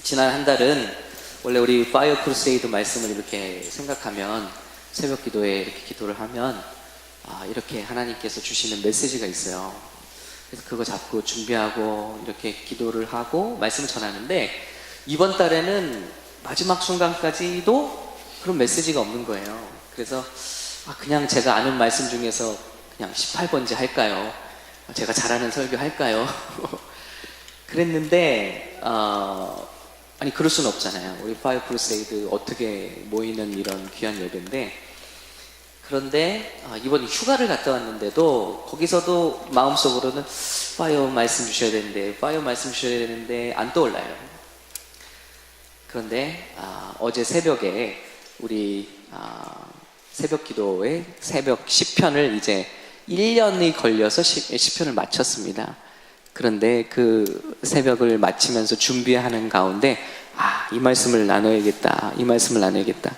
지난 한 달은 원래 우리 파이어 크루세이드 말씀을 이렇게 생각하면 새벽 기도에 이렇게 기도를 하면 이렇게 하나님께서 주시는 메시지가 있어요. 그래서 그거 잡고 준비하고 이렇게 기도를 하고 말씀을 전하는데 이번 달에는 마지막 순간까지도 그런 메시지가 없는 거예요. 그래서 그냥 제가 아는 말씀 중에서 그냥 18번째 할까요? 제가 잘하는 설교 할까요? 그랬는데 아니 그럴 수는 없잖아요. 우리 파이어 크루세이드 어떻게 모이는 이런 귀한 예배인데, 그런데 이번 휴가를 갔다 왔는데도 거기서도 마음속으로는 파이어 말씀 주셔야 되는데 파이어 말씀 주셔야 되는데 안 떠올라요. 그런데 어제 새벽에 우리 새벽 기도의 새벽 시편을 이제 1년이 걸려서 시편을 마쳤습니다. 그런데 그 새벽을 마치면서 준비하는 가운데 이 말씀을 나눠야겠다, 이 말씀을 나눠야겠다.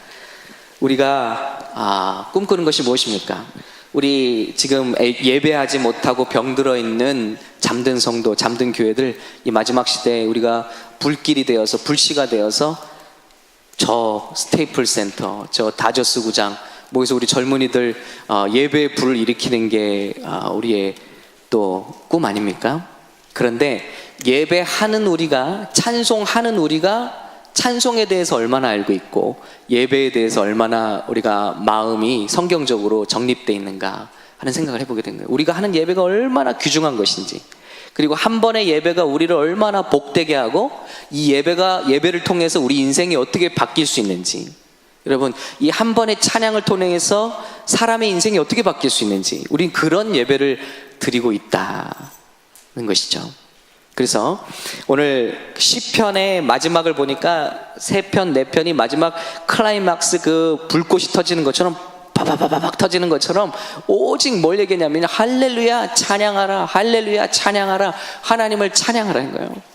우리가 꿈꾸는 것이 무엇입니까? 우리 지금 예배하지 못하고 병들어 있는 잠든 성도, 잠든 교회들, 이 마지막 시대에 우리가 불길이 되어서, 불씨가 되어서 저 스테이플 센터, 저 다저스 구장, 모여서 우리 젊은이들 예배의 불을 일으키는 게 우리의 또 꿈 아닙니까? 그런데 예배하는 우리가, 찬송하는 우리가 찬송에 대해서 얼마나 알고 있고 예배에 대해서 얼마나 우리가 마음이 성경적으로 정립되어 있는가 하는 생각을 해보게 된 거예요. 우리가 하는 예배가 얼마나 귀중한 것인지, 그리고 한 번의 예배가 우리를 얼마나 복되게 하고 이 예배를 통해서 우리 인생이 어떻게 바뀔 수 있는지, 여러분 이 한 번의 찬양을 통해서 사람의 인생이 어떻게 바뀔 수 있는지, 우린 그런 예배를 드리고 있다는 것이죠. 그래서 오늘 시편의 마지막을 보니까 3편, 4편이 마지막 클라이막스, 그 불꽃이 터지는 것처럼 바바바박 터지는 것처럼 오직 뭘 얘기하냐면 할렐루야 찬양하라, 할렐루야 찬양하라, 하나님을 찬양하라는 거예요.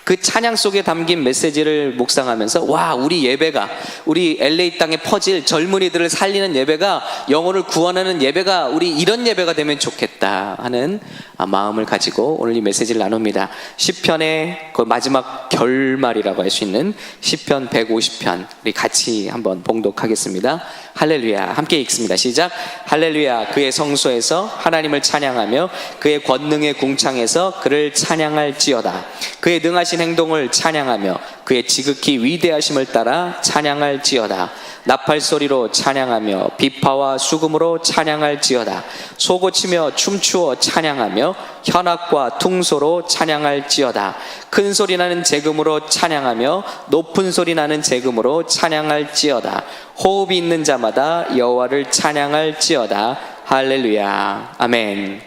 그 찬양 속에 담긴 메시지를 묵상하면서 우리 예배가, 우리 LA 땅에 퍼질 젊은이들을 살리는 예배가, 영혼을 구원하는 예배가, 우리 이런 예배가 되면 좋겠다 하는 마음을 가지고 오늘 이 메시지를 나눕니다. 시편의 그 마지막 결말이라고 할 수 있는 시편 150편 우리 같이 한번 봉독하겠습니다. 할렐루야, 함께 읽습니다. 시작. 할렐루야, 그의 성소에서 하나님을 찬양하며 그의 권능의 궁창에서 그를 찬양할지어다. 그의 능하신 행동을 찬양하며 그의 지극히 위대하심을 따라 찬양할지어다. 나팔소리로 찬양하며 비파와 수금으로 찬양할지어다. 소고치며 춤추어 찬양하며 현악과 퉁소로 찬양할지어다. 큰 소리 나는 제금으로 찬양하며 높은 소리 나는 제금으로 찬양할지어다. 호흡이 있는 자마다 여호와를 찬양할지어다. 할렐루야, 아멘.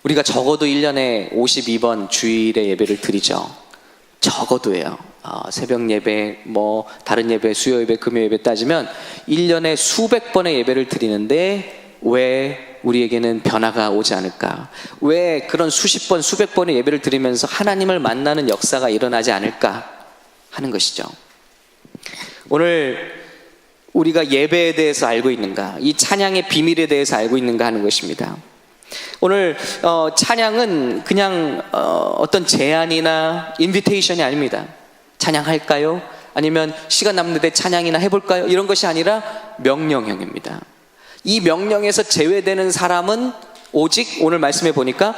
우리가 적어도 1년에 52번 주일의 예배를 드리죠. 적어도예요. 새벽 예배, 다른 예배, 수요 예배, 금요 예배 따지면 1년에 수백 번의 예배를 드리는데 왜 우리에게는 변화가 오지 않을까? 왜 그런 수십 번, 수백 번의 예배를 드리면서 하나님을 만나는 역사가 일어나지 않을까 하는 것이죠. 오늘 우리가 예배에 대해서 알고 있는가, 이 찬양의 비밀에 대해서 알고 있는가 하는 것입니다. 오늘 찬양은 그냥 어떤 제안이나 인비테이션이 아닙니다. 찬양할까요? 아니면 시간 남는데 찬양이나 해볼까요? 이런 것이 아니라 명령형입니다. 이 명령에서 제외되는 사람은 오직 오늘 말씀해 보니까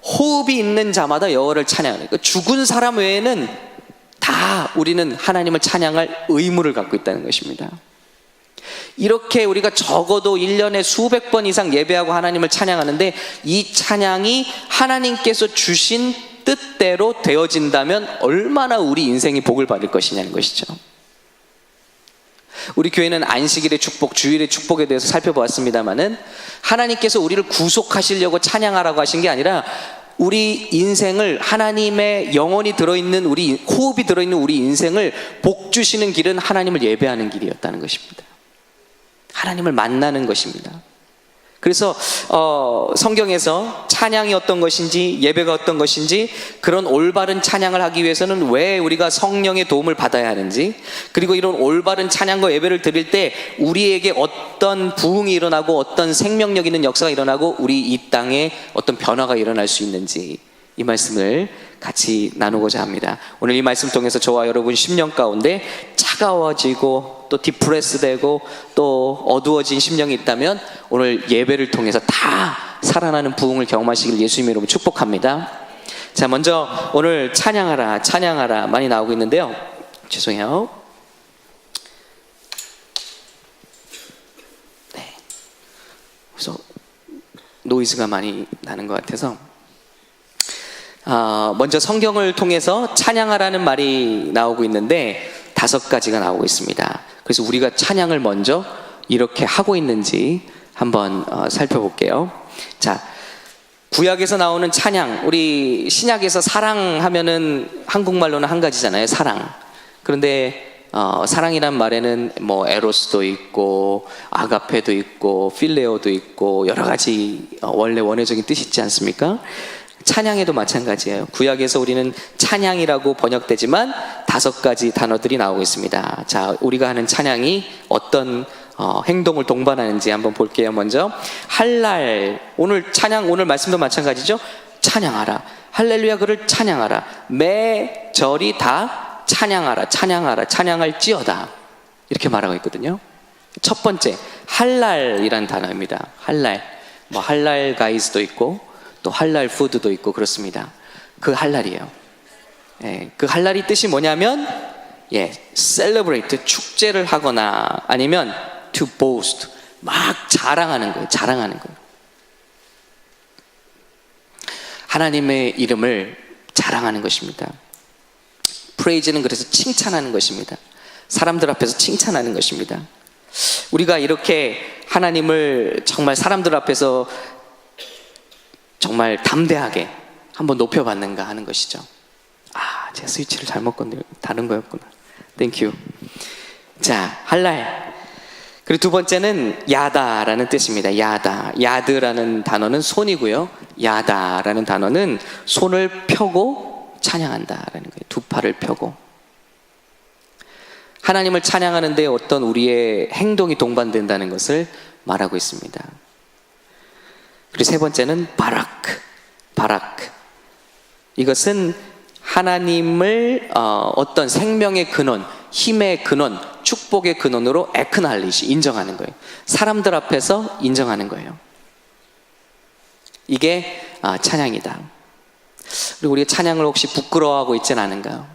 호흡이 있는 자마다 여호와를 찬양하는, 그러니까 죽은 사람 외에는 다 우리는 하나님을 찬양할 의무를 갖고 있다는 것입니다. 이렇게 우리가 적어도 1년에 수백 번 이상 예배하고 하나님을 찬양하는데, 이 찬양이 하나님께서 주신 뜻대로 되어진다면 얼마나 우리 인생이 복을 받을 것이냐는 것이죠. 우리 교회는 안식일의 축복, 주일의 축복에 대해서 살펴보았습니다마는, 하나님께서 우리를 구속하시려고 찬양하라고 하신 게 아니라 우리 인생을, 하나님의 영혼이 들어있는, 우리 호흡이 들어있는 우리 인생을 복 주시는 길은 하나님을 예배하는 길이었다는 것입니다. 하나님을 만나는 것입니다. 그래서 성경에서 찬양이 어떤 것인지, 예배가 어떤 것인지, 그런 올바른 찬양을 하기 위해서는 왜 우리가 성령의 도움을 받아야 하는지, 그리고 이런 올바른 찬양과 예배를 드릴 때 우리에게 어떤 부흥이 일어나고 어떤 생명력 있는 역사가 일어나고 우리 이 땅에 어떤 변화가 일어날 수 있는지, 이 말씀을 같이 나누고자 합니다. 오늘 이 말씀 통해서 저와 여러분 심령 가운데 차가워지고 또 디프레스되고 또 어두워진 심령이 있다면 오늘 예배를 통해서 다 살아나는 부흥을 경험하시길 예수님의 이름으로 축복합니다. 자, 먼저 오늘 찬양하라 찬양하라 많이 나오고 있는데요. 죄송해요. 네. 그래서 노이즈가 많이 나는 것 같아서 먼저 성경을 통해서 찬양하라는 말이 나오고 있는데 5가지가 나오고 있습니다. 그래서 우리가 찬양을 먼저 이렇게 하고 있는지 한번 살펴볼게요. 자, 구약에서 나오는 찬양, 우리 신약에서 사랑하면은 한국말로는 한 가지잖아요. 사랑. 그런데 사랑이란 말에는 뭐 에로스도 있고 아가페도 있고 필레오도 있고 여러 가지 원래 원어적인 뜻이 있지 않습니까? 찬양에도 마찬가지예요. 구약에서 우리는 찬양이라고 번역되지만 5가지 단어들이 나오고 있습니다. 자, 우리가 하는 찬양이 어떤 행동을 동반하는지 한번 볼게요. 먼저 할랄, 오늘 찬양, 오늘 말씀도 마찬가지죠. 찬양하라, 할렐루야 그를 찬양하라, 매 절이 다 찬양하라 찬양하라 찬양할지어다, 이렇게 말하고 있거든요. 첫 번째 할랄이라는 단어입니다. 할랄, 뭐 할랄 가이즈도 있고 또 할랄 푸드도 있고 그렇습니다. 그 할랄이에요. 예, 그 할랄이 뜻이 뭐냐면 celebrate, 축제를 하거나 아니면 to boast, 막 자랑하는 거예요. 자랑하는 거예요. 하나님의 이름을 자랑하는 것입니다. praise는 그래서 칭찬하는 것입니다. 사람들 앞에서 칭찬하는 것입니다. 우리가 이렇게 하나님을 정말 사람들 앞에서 정말 담대하게 한번 높여봤는가 하는 것이죠. 제가 스위치를 잘못 건드려 다른 거였구나. 땡큐. 자, 할랄. 그리고 두 번째는 야다라는 뜻입니다. 야다. 야드라는 단어는 손이고요. 야다라는 단어는 손을 펴고 찬양한다라는 거예요. 두 팔을 펴고. 하나님을 찬양하는데 어떤 우리의 행동이 동반된다는 것을 말하고 있습니다. 그리고 세 번째는 바라크. 바라크. 이것은 하나님을 어떤 생명의 근원, 힘의 근원, 축복의 근원으로 acknowledge, 인정하는 거예요. 사람들 앞에서 인정하는 거예요. 이게 찬양이다. 그리고 우리가 찬양을 혹시 부끄러워하고 있지는 않은가요?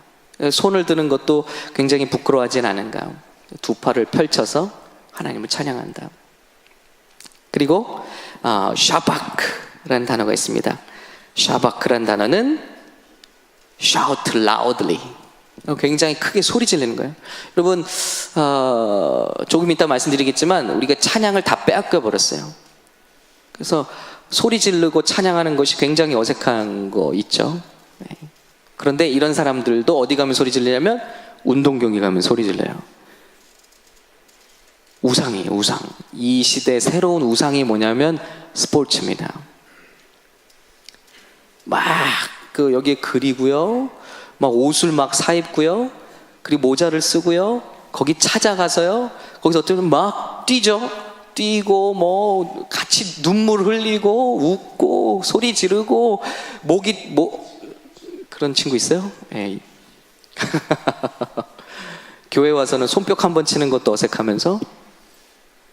손을 드는 것도 굉장히 부끄러워하진 않은가요? 두 팔을 펼쳐서 하나님을 찬양한다. 그리고 샤바크라는 단어가 있습니다. 샤바크라는 단어는 shout loudly, 굉장히 크게 소리 지르는 거예요. 여러분, 조금 이따 말씀드리겠지만 우리가 찬양을 다 빼앗겨 버렸어요. 그래서 소리 지르고 찬양하는 것이 굉장히 어색한 거 있죠. 그런데 이런 사람들도 어디 가면 소리 지르냐면 운동 경기 가면 소리 질러요. 우상이에요, 우상. 이 시대의 새로운 우상이 뭐냐면 스포츠입니다. 막 여기에 그리고요, 막 옷을 막 사입고요, 그리고 모자를 쓰고요, 거기 찾아가서요, 거기서 어떻게 보면 막 뛰죠. 뛰고 뭐 같이 눈물 흘리고 웃고 소리 지르고 그런 친구 있어요? 에이. 교회 와서는 손뼉 한번 치는 것도 어색하면서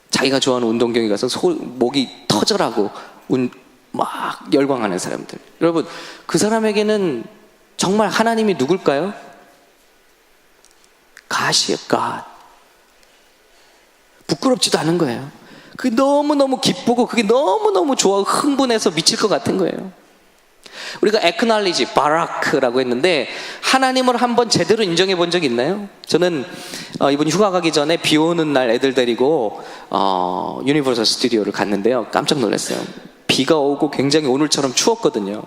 자기가 좋아하는 운동 경기 가서 목이 터져라고 막 열광하는 사람들. 여러분, 그 사람에게는 정말 하나님이 누굴까요? God이에요, God. 부끄럽지도 않은 거예요. 그게 너무너무 기쁘고 그게 너무너무 좋아하고 흥분해서 미칠 것 같은 거예요. 우리가 acknowledge, 바라크라고 했는데 하나님을 한번 제대로 인정해 본 적 있나요? 저는 이번 휴가 가기 전에 비 오는 날 애들 데리고 유니버설 스튜디오를 갔는데요. 깜짝 놀랐어요. 비가 오고 굉장히 오늘처럼 추웠거든요.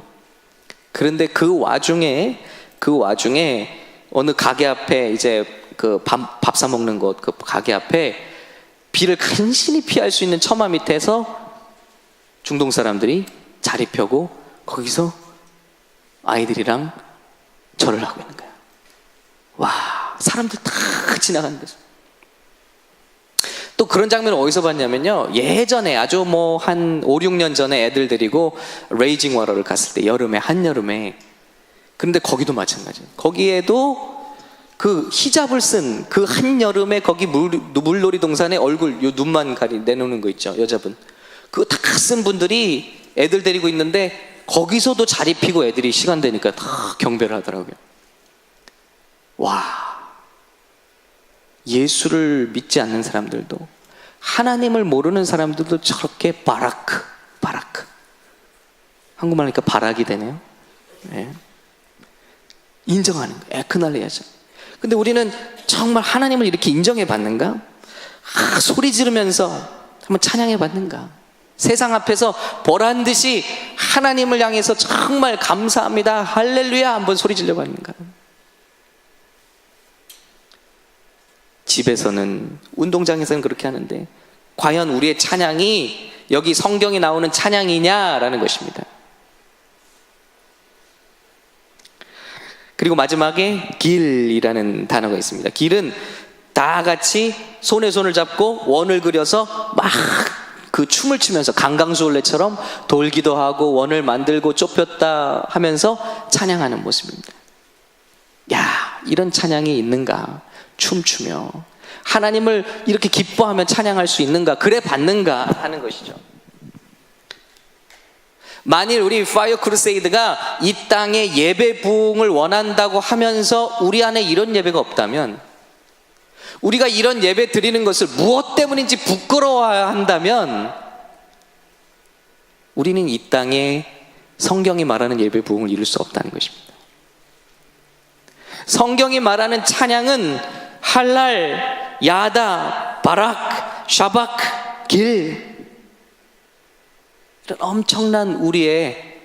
그런데 그 와중에 어느 가게 앞에 이제 그 밥 사 먹는 곳 그 가게 앞에 비를 간신히 피할 수 있는 처마 밑에서 중동 사람들이 자리 펴고 거기서 아이들이랑 절을 하고 있는 거예요. 와, 사람들 다 지나가는 데서. 또 그런 장면을 어디서 봤냐면요, 예전에 아주 뭐 한 5, 6년 전에 애들 데리고 레이징 워터를 갔을 때, 한여름에 그런데 거기도 마찬가지예요. 거기에도 그 히잡을 쓴 그 한여름에 거기 물놀이 동산에 얼굴, 요 눈만 내놓는 거 있죠, 여자분. 그거 다 쓴 분들이 애들 데리고 있는데 거기서도 자리 피고 애들이 시간 되니까 다 경배를 하더라고요. 와, 예수를 믿지 않는 사람들도, 하나님을 모르는 사람들도 저렇게 바라크 한국말 하니까 바락이 되네요. 네. 인정하는 거예요. 에크날레야죠. 근데 우리는 정말 하나님을 이렇게 인정해 받는가? 소리 지르면서 한번 찬양해 받는가? 세상 앞에서 보란 듯이 하나님을 향해서 정말 감사합니다, 할렐루야 한번 소리 질러 받는가? 집에서는, 운동장에서는 그렇게 하는데 과연 우리의 찬양이 여기 성경이 나오는 찬양이냐라는 것입니다. 그리고 마지막에 길이라는 단어가 있습니다. 길은 다 같이 손에 손을 잡고 원을 그려서 막 그 춤을 추면서 강강수올레처럼 돌기도 하고 원을 만들고 좁혔다 하면서 찬양하는 모습입니다. 야, 이런 찬양이 있는가? 춤추며 하나님을 이렇게 기뻐하면 찬양할 수 있는가? 그래 받는가? 하는 것이죠. 만일 우리 파이어 크루세이드가 이 땅에 예배 부흥을 원한다고 하면서 우리 안에 이런 예배가 없다면, 우리가 이런 예배 드리는 것을 무엇 때문인지 부끄러워해야 한다면, 우리는 이 땅에 성경이 말하는 예배 부흥을 이룰 수 없다는 것입니다. 성경이 말하는 찬양은 할랄, 야다, 바락, 샤박, 길, 이런 엄청난 우리의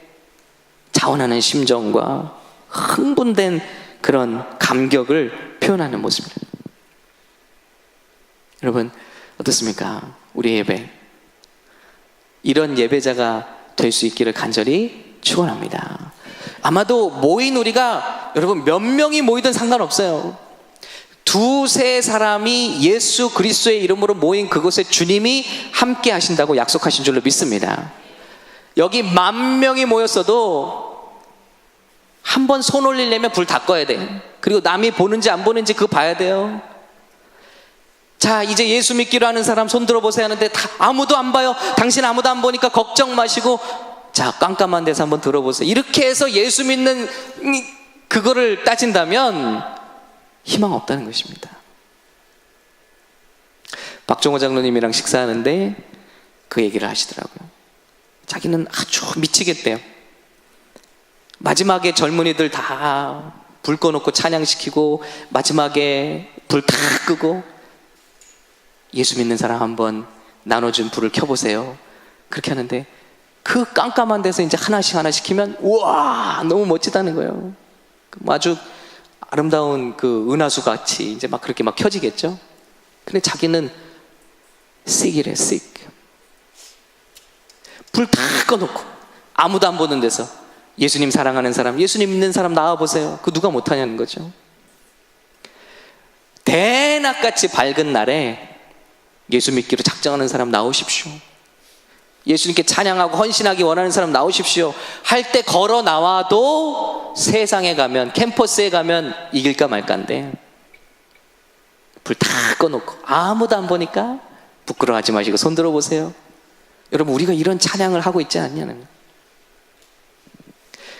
자원하는 심정과 흥분된 그런 감격을 표현하는 모습입니다. 여러분 어떻습니까? 우리 예배, 이런 예배자가 될 수 있기를 간절히 축원합니다. 아마도 모인 우리가, 여러분 몇 명이 모이든 상관없어요. 두세 사람이 예수 그리스도의 이름으로 모인 그곳에 주님이 함께 하신다고 약속하신 줄로 믿습니다. 여기 10,000명이 모였어도 한 번 손 올리려면 불 다 꺼야 돼. 그리고 남이 보는지 안 보는지 그거 봐야 돼요. 자, 이제 예수 믿기로 하는 사람 손 들어보세요 하는데 아무도 안 봐요. 당신 아무도 안 보니까 걱정 마시고, 자, 깜깜한 데서 한번 들어보세요. 이렇게 해서 예수 믿는 그거를 따진다면 희망 없다는 것입니다. 박종호 장로님이랑 식사하는데 그 얘기를 하시더라고요. 자기는 아주 미치겠대요. 마지막에 젊은이들 다 불 꺼놓고 찬양시키고 마지막에 불 다 끄고, 예수 믿는 사람 한번 나눠준 불을 켜보세요. 그렇게 하는데 그 깜깜한 데서 이제 하나씩 키면 우와 너무 멋지다는 거예요. 아주 아름다운 그 은하수 같이 이제 막 그렇게 막 켜지겠죠. 근데 자기는 sick이래, sick. 불 다 꺼놓고 아무도 안 보는 데서 예수님 사랑하는 사람, 예수님 믿는 사람 나와보세요. 그 누가 못하냐는 거죠. 대낮같이 밝은 날에 예수 믿기로 작정하는 사람 나오십시오. 예수님께 찬양하고 헌신하기 원하는 사람 나오십시오 할 때 걸어 나와도 세상에 가면, 캠퍼스에 가면 이길까 말까인데 불 다 꺼놓고 아무도 안 보니까 부끄러워하지 마시고 손 들어보세요. 여러분 우리가 이런 찬양을 하고 있지 않냐는 거예요.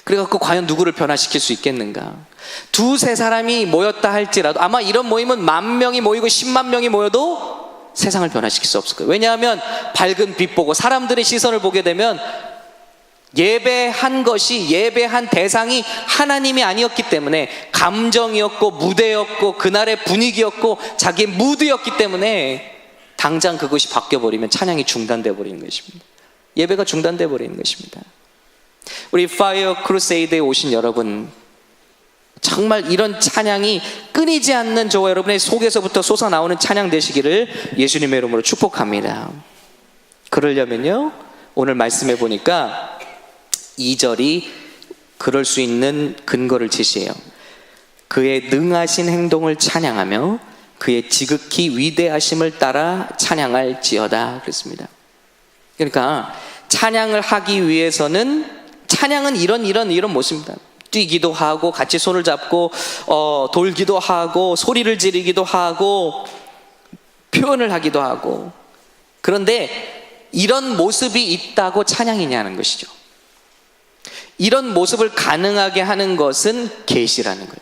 그래갖고 과연 누구를 변화시킬 수 있겠는가? 두세 사람이 모였다 할지라도 아마 이런 모임은 10,000명이 모이고 100,000명이 모여도 세상을 변화시킬 수 없을 거예요. 왜냐하면 밝은 빛 보고 사람들의 시선을 보게 되면 예배한 것이, 예배한 대상이 하나님이 아니었기 때문에, 감정이었고 무대였고 그날의 분위기였고 자기의 무드였기 때문에 당장 그것이 바뀌어버리면 찬양이 중단돼 버리는 것입니다. 예배가 중단돼 버리는 것입니다. 우리 파이어 크루세이드에 오신 여러분, 정말 이런 찬양이 끊이지 않는 저와 여러분의 속에서부터 솟아나오는 찬양 되시기를 예수님의 이름으로 축복합니다. 그러려면요, 오늘 말씀해 보니까 2절이 그럴 수 있는 근거를 제시해요. 그의 능하신 행동을 찬양하며 그의 지극히 위대하심을 따라 찬양할지어다 그랬습니다. 그러니까 찬양을 하기 위해서는, 찬양은 이런 모습입니다. 뛰기도 하고 같이 손을 잡고 돌기도 하고 소리를 지르기도 하고 표현을 하기도 하고. 그런데 이런 모습이 있다고 찬양이냐는 것이죠. 이런 모습을 가능하게 하는 것은 계시라는 거예요.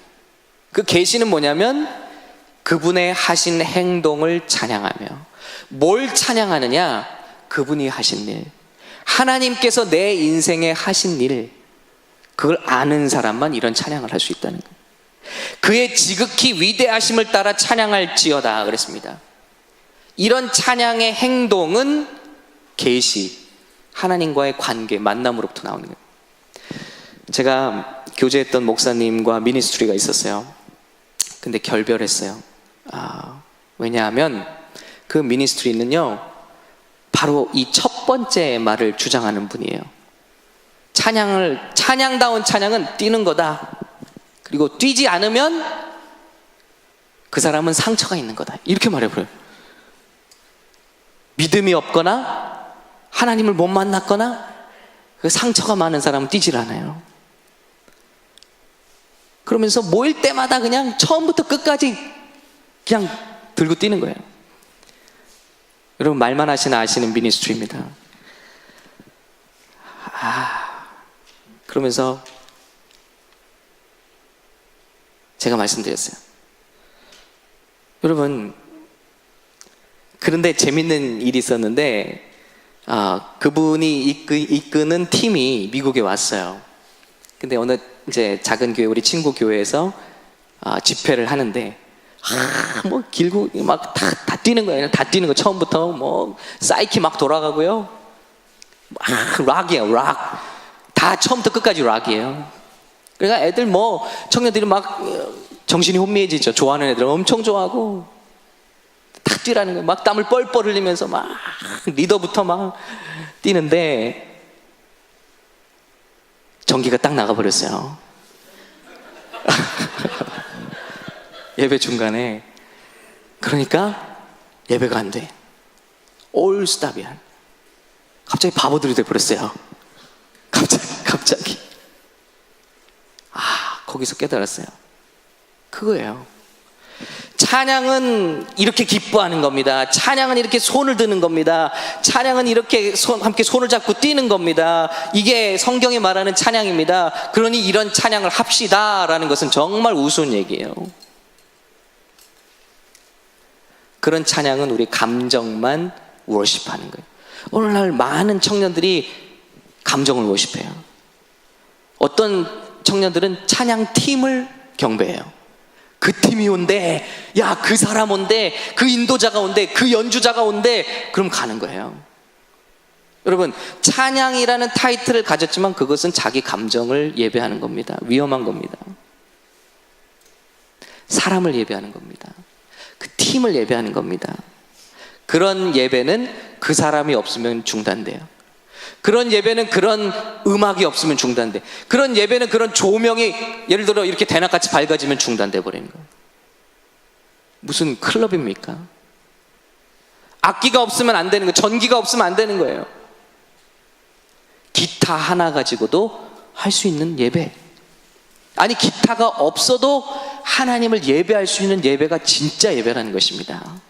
그 계시는 뭐냐면 그분의 하신 행동을 찬양하며. 뭘 찬양하느냐? 그분이 하신 일, 하나님께서 내 인생에 하신 일, 그걸 아는 사람만 이런 찬양을 할 수 있다는 거예요. 그의 지극히 위대하심을 따라 찬양할지어다 그랬습니다. 이런 찬양의 행동은 계시, 하나님과의 관계, 만남으로부터 나오는 거예요. 제가 교제했던 목사님과 미니스트리가 있었어요. 근데 결별했어요. 왜냐하면 그 미니스트리는요, 바로 이 첫 번째 말을 주장하는 분이에요. 찬양다운 찬양은 뛰는 거다. 그리고 뛰지 않으면 그 사람은 상처가 있는 거다. 이렇게 말해버려요. 믿음이 없거나 하나님을 못 만났거나 그 상처가 많은 사람은 뛰질 않아요. 그러면서 모일 때마다 그냥 처음부터 끝까지 그냥 들고 뛰는 거예요. 여러분, 말만 하시나 아시는 미니스트리입니다. 그러면서 제가 말씀드렸어요. 여러분, 그런데 재밌는 일이 있었는데, 그분이 이끄는 팀이 미국에 왔어요. 근데 어느 이제 작은 교회, 우리 친구 교회에서 집회를 하는데, 뭐 길고 막 다 뛰는 거예요. 다 뛰는 거. 처음부터 뭐 사이키 막 돌아가고요. 락이에요, 락. 다 처음부터 끝까지 락이에요. 그러니까 애들 뭐 청년들이 막 정신이 혼미해지죠. 좋아하는 애들 엄청 좋아하고 다 뛰라는 거예요. 막 땀을 뻘뻘 흘리면서 막 리더부터 막 뛰는데 전기가 딱 나가버렸어요. 예배 중간에. 그러니까 예배가 안 돼. 올 스탑이야. 갑자기 바보들이 돼버렸어요. 갑자기. 거기서 깨달았어요. 그거예요. 찬양은 이렇게 기뻐하는 겁니다. 찬양은 이렇게 손을 드는 겁니다. 찬양은 이렇게 함께 손을 잡고 뛰는 겁니다. 이게 성경이 말하는 찬양입니다. 그러니 이런 찬양을 합시다라는 것은 정말 우스운 얘기예요. 그런 찬양은 우리 감정만 워십하는 거예요. 오늘날 많은 청년들이 감정을 워십해요. 어떤 청년들은 찬양팀을 경배해요. 그 팀이 온대, 야, 그 사람 온대, 그 인도자가 온대, 그 연주자가 온대, 그럼 가는 거예요. 여러분, 찬양이라는 타이틀을 가졌지만 그것은 자기 감정을 예배하는 겁니다. 위험한 겁니다. 사람을 예배하는 겁니다. 그 팀을 예배하는 겁니다. 그런 예배는 그 사람이 없으면 중단돼요. 그런 예배는 그런 음악이 없으면 중단돼. 그런 예배는 그런 조명이 예를 들어 이렇게 대낮같이 밝아지면 중단돼 버리는 거예요. 무슨 클럽입니까? 악기가 없으면 안 되는 거예요. 전기가 없으면 안 되는 거예요. 기타 하나 가지고도 할 수 있는 예배, 아니 기타가 없어도 하나님을 예배할 수 있는 예배가 진짜 예배라는 것입니다.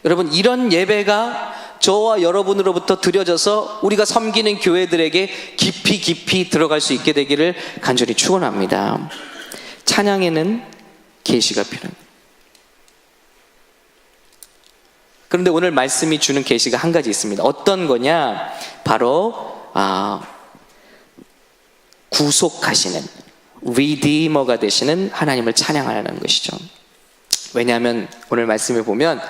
여러분, 이런 예배가 저와 여러분으로부터 드려져서 우리가 섬기는 교회들에게 깊이 들어갈 수 있게 되기를 간절히 축원합니다. 찬양에는 계시가 필요합니다. 그런데 오늘 말씀이 주는 계시가 한 가지 있습니다. 어떤 거냐? 바로 구속하시는, 리디머가 되시는 하나님을 찬양하라는 것이죠. 왜냐하면 오늘 말씀에 보면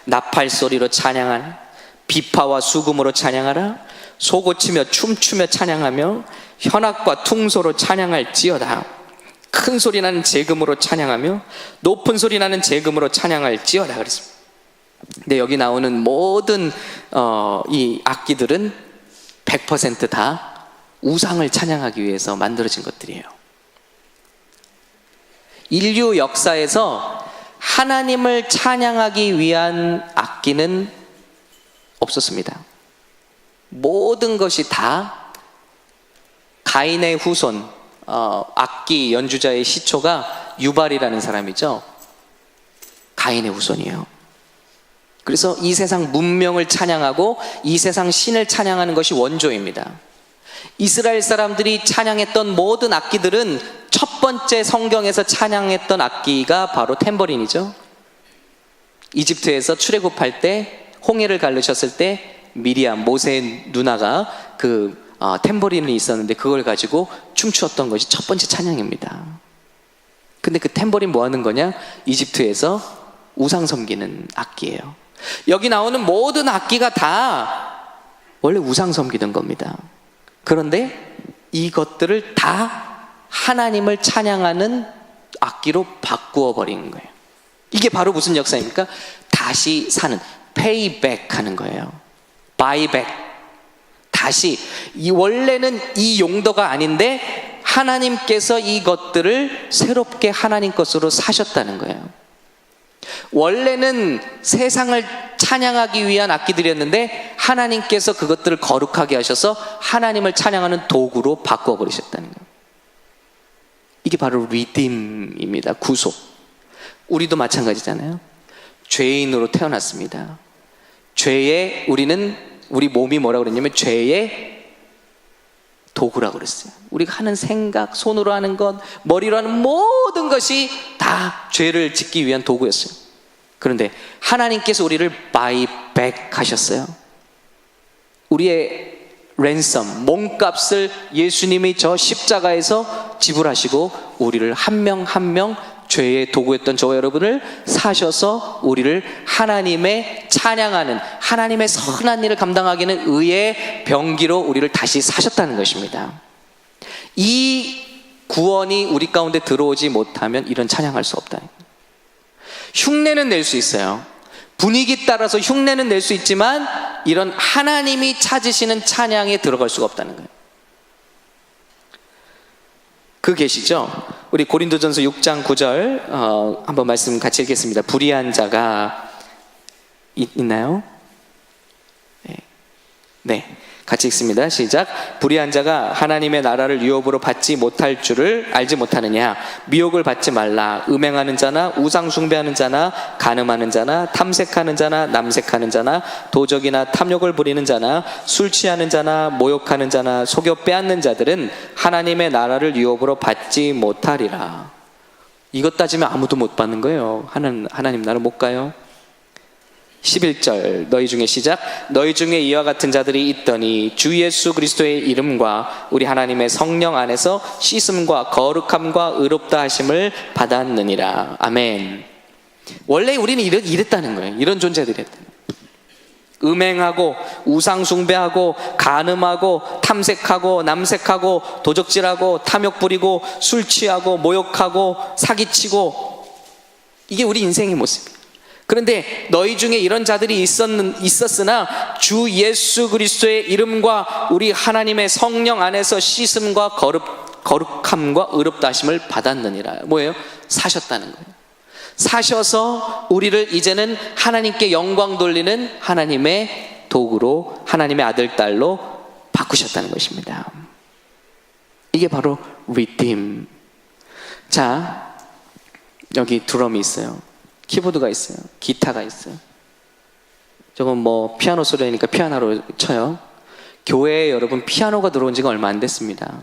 나팔 소리로 찬양하라, 비파와 수금으로 찬양하라, 소고치며 춤추며 찬양하며 현악과 퉁소로 찬양할지어다. 큰 소리 나는 재금으로 찬양하며 높은 소리 나는 재금으로 찬양할지어다 그랬습니다. 근데 여기 나오는 모든 이 악기들은 100% 다 우상을 찬양하기 위해서 만들어진 것들이에요. 인류 역사에서 하나님을 찬양하기 위한 악기는 없었습니다. 모든 것이 다 가인의 후손, 악기 연주자의 시초가 유발이라는 사람이죠. 가인의 후손이에요. 그래서 이 세상 문명을 찬양하고 이 세상 신을 찬양하는 것이 원조입니다. 이스라엘 사람들이 찬양했던 모든 악기들은 첫 번째 성경에서 찬양했던 악기가 바로 탬버린이죠. 이집트에서 출애굽할 때 홍해를 가르셨을 때 미리암, 모세의 누나가 탬버린이 있었는데 그걸 가지고 춤추었던 것이 첫 번째 찬양입니다. 근데 그 탬버린 뭐 하는 거냐? 이집트에서 우상 섬기는 악기예요. 여기 나오는 모든 악기가 다 원래 우상 섬기는 겁니다. 그런데 이것들을 다 하나님을 찬양하는 악기로 바꾸어 버리는 거예요. 이게 바로 무슨 역사입니까? 다시 사는, payback 하는 거예요. buyback. 다시, 원래는 이 용도가 아닌데 하나님께서 이것들을 새롭게 하나님 것으로 사셨다는 거예요. 원래는 세상을 찬양하기 위한 악기들이었는데 하나님께서 그것들을 거룩하게 하셔서 하나님을 찬양하는 도구로 바꾸어 버리셨다는 거예요. 이게 바로 리딤입니다. 구속. 우리도 마찬가지잖아요. 죄인으로 태어났습니다. 우리 몸이 뭐라고 그랬냐면 죄의 도구라고 그랬어요. 우리가 하는 생각, 손으로 하는 것, 머리로 하는 모든 것이 다 죄를 짓기 위한 도구였어요. 그런데 하나님께서 우리를 buy back 하셨어요. 우리의 랜섬, 몸값을 예수님이 저 십자가에서 지불하시고 우리를 한 명 한 명 죄의 도구였던 저와 여러분을 사셔서 우리를 하나님의 찬양하는, 하나님의 선한 일을 감당하기는 의의 병기로 우리를 다시 사셨다는 것입니다. 이 구원이 우리 가운데 들어오지 못하면 이런 찬양할 수 없다. 흉내는 낼 수 있어요. 분위기 따라서 흉내는 낼 수 있지만 이런 하나님이 찾으시는 찬양에 들어갈 수가 없다는 거예요. 그 계시죠? 우리 고린도전서 6장 9절 한번 말씀 같이 읽겠습니다. 불의한 자가 있나요? 네. 같이 읽습니다. 시작. 불의한 자가 하나님의 나라를 유업으로 받지 못할 줄을 알지 못하느냐? 미혹을 받지 말라. 음행하는 자나 우상 숭배하는 자나 간음하는 자나 탐색하는 자나 남색하는 자나 도적이나 탐욕을 부리는 자나 술 취하는 자나 모욕하는 자나 속여 빼앗는 자들은 하나님의 나라를 유업으로 받지 못하리라. 이것 따지면 아무도 못 받는 거예요. 하나님 나라 못 가요. 11절 너희 중에 시작. 너희 중에 이와 같은 자들이 있더니 주 예수 그리스도의 이름과 우리 하나님의 성령 안에서 씻음과 거룩함과 의롭다 하심을 받았느니라. 아멘. 원래 우리는 이랬다는 거예요. 이런 존재들이었다. 음행하고 우상 숭배하고 간음하고 탐색하고 남색하고 도적질하고 탐욕 부리고 술 취하고 모욕하고 사기치고, 이게 우리 인생의 모습이에요. 그런데 너희 중에 이런 자들이 있었으나 주 예수 그리스도의 이름과 우리 하나님의 성령 안에서 씻음과 거룩함과 의롭다 하심을 받았느니라. 뭐예요? 사셨다는 거예요. 사셔서 우리를 이제는 하나님께 영광 돌리는 하나님의 도구로, 하나님의 아들, 딸로 바꾸셨다는 것입니다. 이게 바로 redeem. 자, 여기 드럼이 있어요. 키보드가 있어요. 기타가 있어요. 저건 뭐 피아노 소리니까 피아노로 쳐요. 교회에 여러분 피아노가 들어온 지가 얼마 안 됐습니다.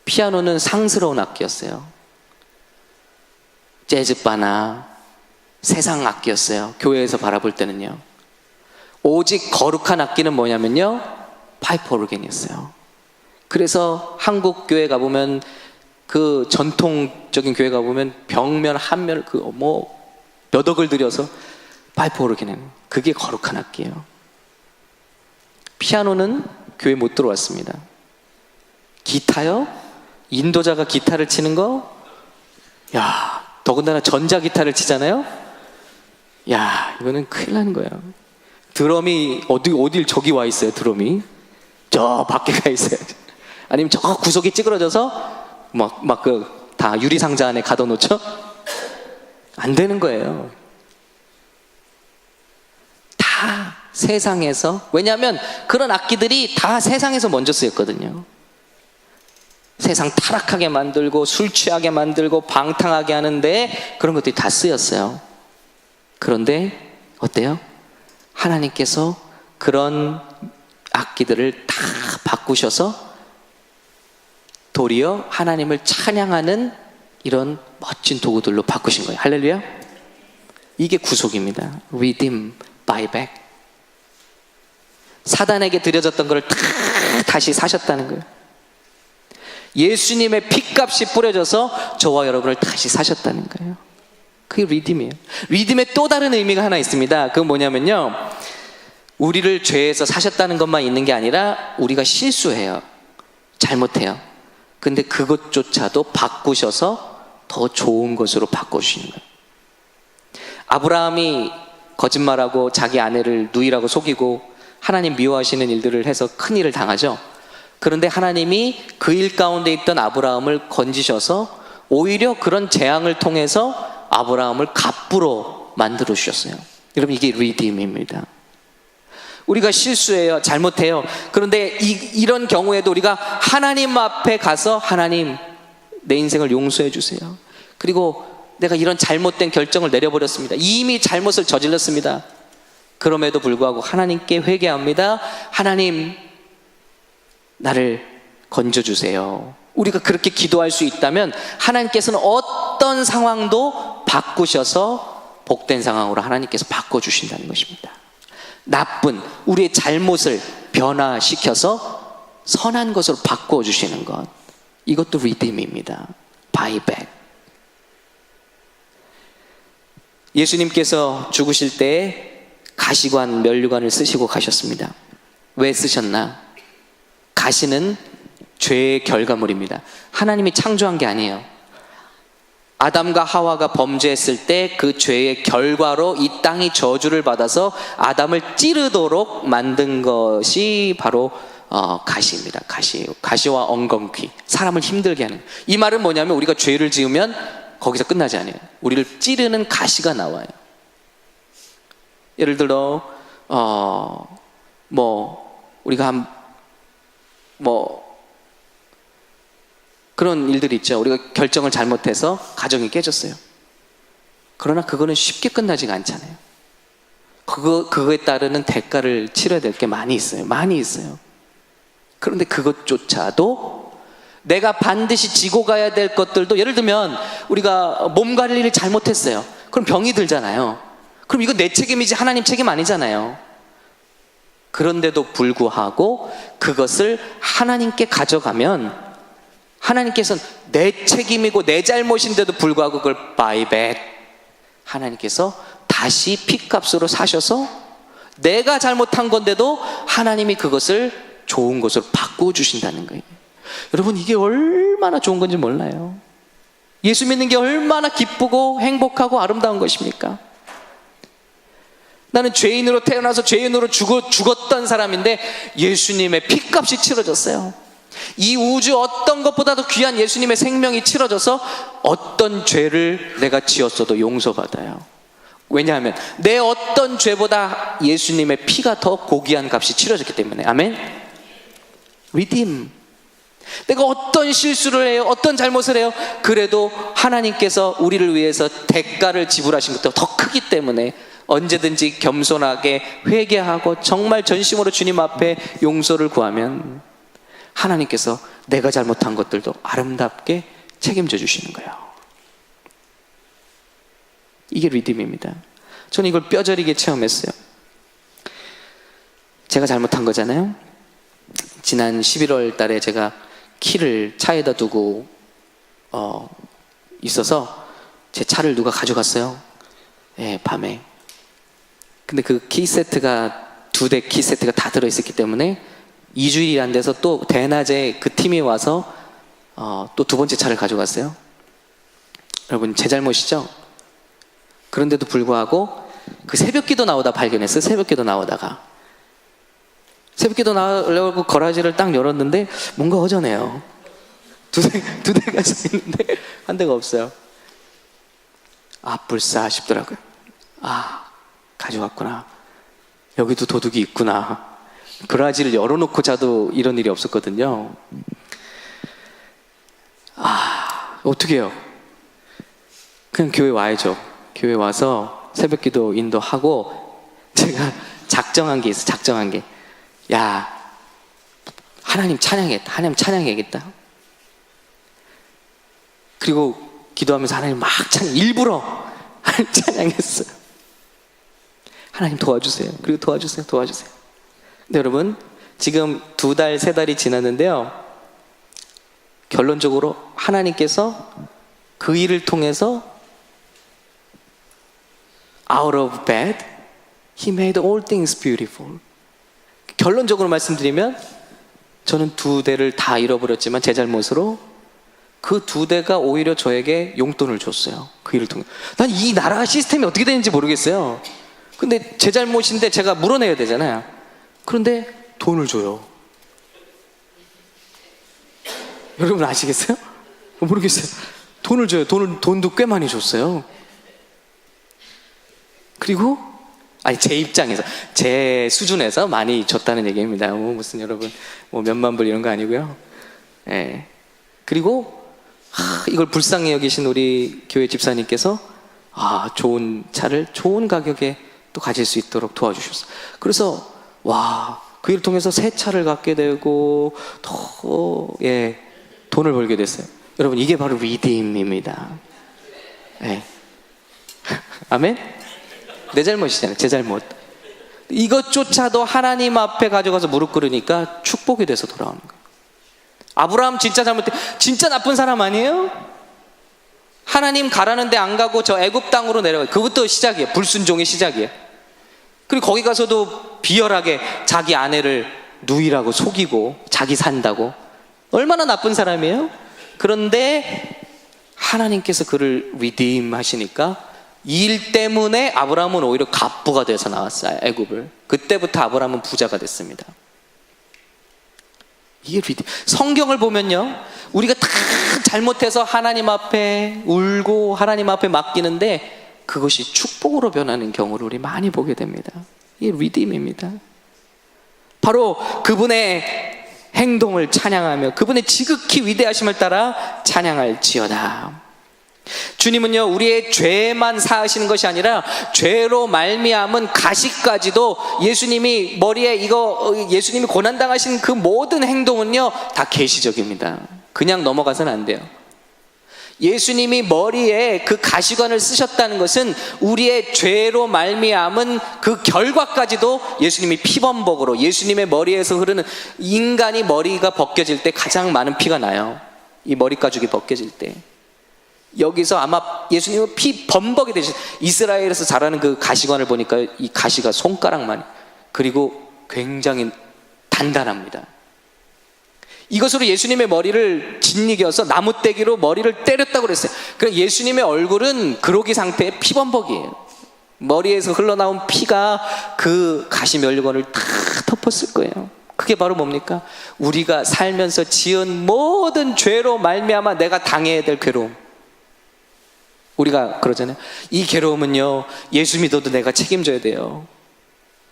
피아노는 상스러운 악기였어요. 재즈바나 세상 악기였어요. 교회에서 바라볼 때는요. 오직 거룩한 악기는 뭐냐면요, 파이프 오르겐이었어요. 그래서 한국 교회 가보면, 그 전통적인 교회 가보면 벽면 한 면을 몇 억을 들여서 파이프 오르겐은, 그게 거룩한 악기예요. 피아노는 교회 못 들어왔습니다. 기타요? 인도자가 기타를 치는 거? 야, 더군다나 전자기타를 치잖아요? 야, 이거는 큰일 나는 거예요. 드럼이 어딜 저기 와 있어요. 드럼이 저 밖에 가 있어요. 아니면 저 구석이 찌그러져서 다 유리상자 안에 가둬놓죠? 안 되는 거예요. 다 세상에서, 왜냐하면 그런 악기들이 다 세상에서 먼저 쓰였거든요. 세상 타락하게 만들고 술 취하게 만들고 방탕하게 하는데 그런 것들이 다 쓰였어요. 그런데 어때요? 하나님께서 그런 악기들을 다 바꾸셔서 도리어 하나님을 찬양하는 이런 멋진 도구들로 바꾸신 거예요. 할렐루야. 이게 구속입니다. Redeem, buy back. 사단에게 드려졌던 것을 다 다시 사셨다는 거예요. 예수님의 피값이 뿌려져서 저와 여러분을 다시 사셨다는 거예요. 그게 리딤이에요. 리딤의 또 다른 의미가 하나 있습니다. 그건 뭐냐면요, 우리를 죄에서 사셨다는 것만 있는 게 아니라 우리가 실수해요. 잘못해요. 근데 그것조차도 바꾸셔서 더 좋은 것으로 바꿔주시는 거예요. 아브라함이 거짓말하고 자기 아내를 누이라고 속이고 하나님 미워하시는 일들을 해서 큰 일을 당하죠. 그런데 하나님이 그 일 가운데 있던 아브라함을 건지셔서 오히려 그런 재앙을 통해서 아브라함을 갑부로 만들어 주셨어요. 여러분, 이게 리딤입니다. 우리가 실수해요. 잘못해요. 그런데 이런 경우에도 우리가 하나님 앞에 가서 하나님, 내 인생을 용서해 주세요. 그리고 내가 이런 잘못된 결정을 내려버렸습니다. 이미 잘못을 저질렀습니다. 그럼에도 불구하고 하나님께 회개합니다. 하나님, 나를 건져주세요. 우리가 그렇게 기도할 수 있다면 하나님께서는 어떤 상황도 바꾸셔서 복된 상황으로 하나님께서 바꿔주신다는 것입니다. 나쁜 우리의 잘못을 변화시켜서 선한 것으로 바꿔주시는 것, 이것도 리딤입니다. 바이백. 예수님께서 죽으실 때 가시관, 면류관을 쓰시고 가셨습니다. 왜 쓰셨나? 가시는 죄의 결과물입니다. 하나님이 창조한 게 아니에요. 아담과 하와가 범죄했을 때 그 죄의 결과로 이 땅이 저주를 받아서 아담을 찌르도록 만든 것이 바로 가시입니다. 가시와 엉겅퀴, 사람을 힘들게 하는. 이 말은 뭐냐면 우리가 죄를 지으면 거기서 끝나지 않아요. 우리를 찌르는 가시가 나와요. 예를 들어 우리가 그런 일들이 있죠. 우리가 결정을 잘못해서 가정이 깨졌어요. 그러나 그거는 쉽게 끝나지가 않잖아요. 그거에 따르는 대가를 치러야 될 게 많이 있어요. 많이 있어요. 그런데 그것조차도 내가 반드시 지고 가야 될 것들도, 예를 들면 우리가 몸 관리를 잘못했어요. 그럼 병이 들잖아요. 그럼 이거 내 책임이지 하나님 책임 아니잖아요. 그런데도 불구하고 그것을 하나님께 가져가면 하나님께서는 내 책임이고 내 잘못인데도 불구하고 그걸 바이백, 하나님께서 다시 피값으로 사셔서 내가 잘못한 건데도 하나님이 그것을 좋은 것으로 바꿔주신다는 거예요. 여러분, 이게 얼마나 좋은 건지 몰라요. 예수 믿는 게 얼마나 기쁘고 행복하고 아름다운 것입니까? 나는 죄인으로 태어나서 죄인으로 죽었던 사람인데 예수님의 피값이 치러졌어요. 이 우주 어떤 것보다도 귀한 예수님의 생명이 치러져서 어떤 죄를 내가 지었어도 용서받아요. 왜냐하면 내 어떤 죄보다 예수님의 피가 더 고귀한 값이 치러졌기 때문에. 아멘. 리딤. 내가 어떤 실수를 해요, 어떤 잘못을 해요, 그래도 하나님께서 우리를 위해서 대가를 지불하신 것도 더 크기 때문에 언제든지 겸손하게 회개하고 정말 전심으로 주님 앞에 용서를 구하면 하나님께서 내가 잘못한 것들도 아름답게 책임져 주시는 거예요. 이게 리딤입니다. 저는 이걸 뼈저리게 체험했어요. 제가 잘못한 거잖아요. 지난 11월 달에 제가 키를 차에다 두고 있어서 제 차를 누가 가져갔어요. 예, 밤에. 근데 그 키 세트가 2대 키 세트가 다 들어있었기 때문에 2주일이 안 돼서 또 대낮에 그 팀이 와서 또 2번째 차를 가져갔어요. 여러분, 제 잘못이죠? 그런데도 불구하고 그 새벽기도 나오다 발견했어요. 새벽기도 나오다가 새벽기도 나오려고 거라지를 딱 열었는데 뭔가 허전해요. 두 대가 서 있는데 한 대가 없어요. 아, 불싸 싶더라고요. 아, 가져왔구나. 여기도 도둑이 있구나. 거라지를 열어놓고 자도 이런 일이 없었거든요. 어떻게 해요? 그냥 교회 와야죠. 교회 와서 새벽기도 인도하고 제가 작정한 게 있어. 작정한 게, 야, 하나님 찬양했다. 하나님 찬양해야겠다. 그리고 기도하면서 하나님 막 일부러 하나님 찬양했어요. 하나님 도와주세요. 그리고 도와주세요. 근데 여러분, 지금 2달, 3달이 지났는데요, 결론적으로 하나님께서 그 일을 통해서 out of bad, He made all things beautiful. 결론적으로 말씀드리면 저는 2대를 다 잃어버렸지만 제 잘못으로 그 2대가 오히려 저에게 용돈을 줬어요. 그 일을 통해. 난 이 나라 시스템이 어떻게 되는지 모르겠어요. 근데 제 잘못인데 제가 물어내야 되잖아요. 그런데 돈을 줘요. 여러분 아시겠어요? 모르겠어요. 돈을 줘요. 돈도 꽤 많이 줬어요. 그리고 제 입장에서, 제 수준에서 많이 줬다는 얘기입니다. 무슨 여러분 몇만 불 이런 거 아니고요. 예. 그리고 이걸 불쌍히 여기신 우리 교회 집사님께서 좋은 차를 좋은 가격에 또 가질 수 있도록 도와주셨어요. 그래서 그 일을 통해서 새 차를 갖게 되고 더 돈을 벌게 됐어요. 여러분, 이게 바로 리딤입니다. 예. 아멘? 내 잘못이잖아요. 제 잘못. 이것조차도 하나님 앞에 가져가서 무릎 꿇으니까 축복이 돼서 돌아오는 거예요. 아브라함 진짜 잘못해. 진짜 나쁜 사람 아니에요? 하나님 가라는데 안 가고 저 애굽 땅으로 내려가요. 그것도 시작이에요. 불순종의 시작이에요. 그리고 거기 가서도 비열하게 자기 아내를 누이라고 속이고 자기 산다고. 얼마나 나쁜 사람이에요? 그런데 하나님께서 그를 리딤 하시니까 이 일 때문에 아브라함은 오히려 갑부가 돼서 나왔어요. 애굽을. 그때부터 아브라함은 부자가 됐습니다. 이게 리딤. 성경을 보면요, 우리가 다 잘못해서 하나님 앞에 울고 하나님 앞에 맡기는데 그것이 축복으로 변하는 경우를 우리 많이 보게 됩니다. 이게 리딤입니다. 바로 그분의 행동을 찬양하며 그분의 지극히 위대하심을 따라 찬양할지어다. 주님은요, 우리의 죄만 사하시는 것이 아니라 죄로 말미암은 가시까지도 예수님이 머리에 예수님이 고난당하신 그 모든 행동은요 다 계시적입니다. 그냥 넘어가서는 안 돼요. 예수님이 머리에 그 가시관을 쓰셨다는 것은 우리의 죄로 말미암은 그 결과까지도 예수님이 피범벅으로, 예수님의 머리에서 흐르는, 인간이 머리가 벗겨질 때 가장 많은 피가 나요. 이 머리 가죽이 벗겨질 때. 여기서 아마 예수님은 피 범벅이 되신, 이스라엘에서 자라는 그 가시관을 보니까 이 가시가 손가락만, 그리고 굉장히 단단합니다. 이것으로 예수님의 머리를 짓이겨서 나무떼기로 머리를 때렸다고 그랬어요. 그럼 예수님의 얼굴은 그로기 상태의 피범벅이에요. 머리에서 흘러나온 피가 그 가시 멸관을 다 덮었을 거예요. 그게 바로 뭡니까? 우리가 살면서 지은 모든 죄로 말미암아 내가 당해야 될 괴로움. 우리가 그러잖아요. 이 괴로움은요, 예수 믿어도 내가 책임져야 돼요.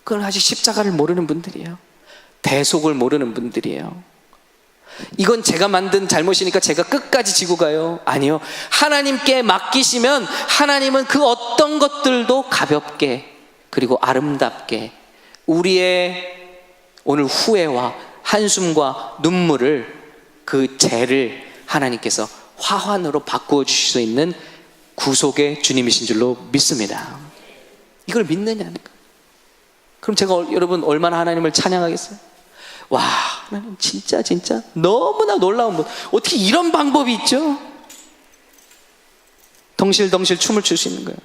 그건 아직 십자가를 모르는 분들이에요. 대속을 모르는 분들이에요. 이건 제가 만든 잘못이니까 제가 끝까지 지고 가요. 아니요. 하나님께 맡기시면 하나님은 그 어떤 것들도 가볍게, 그리고 아름답게 우리의 오늘 후회와 한숨과 눈물을, 그 죄를 하나님께서 화환으로 바꾸어 주실 수 있는 구속의 주님이신 줄로 믿습니다. 이걸 믿느냐는 거. 그럼 제가 여러분 얼마나 하나님을 찬양하겠어요? 와, 하나님 진짜 너무나 놀라운 분. 어떻게 이런 방법이 있죠? 덩실덩실 춤을 출 수 있는 거예요.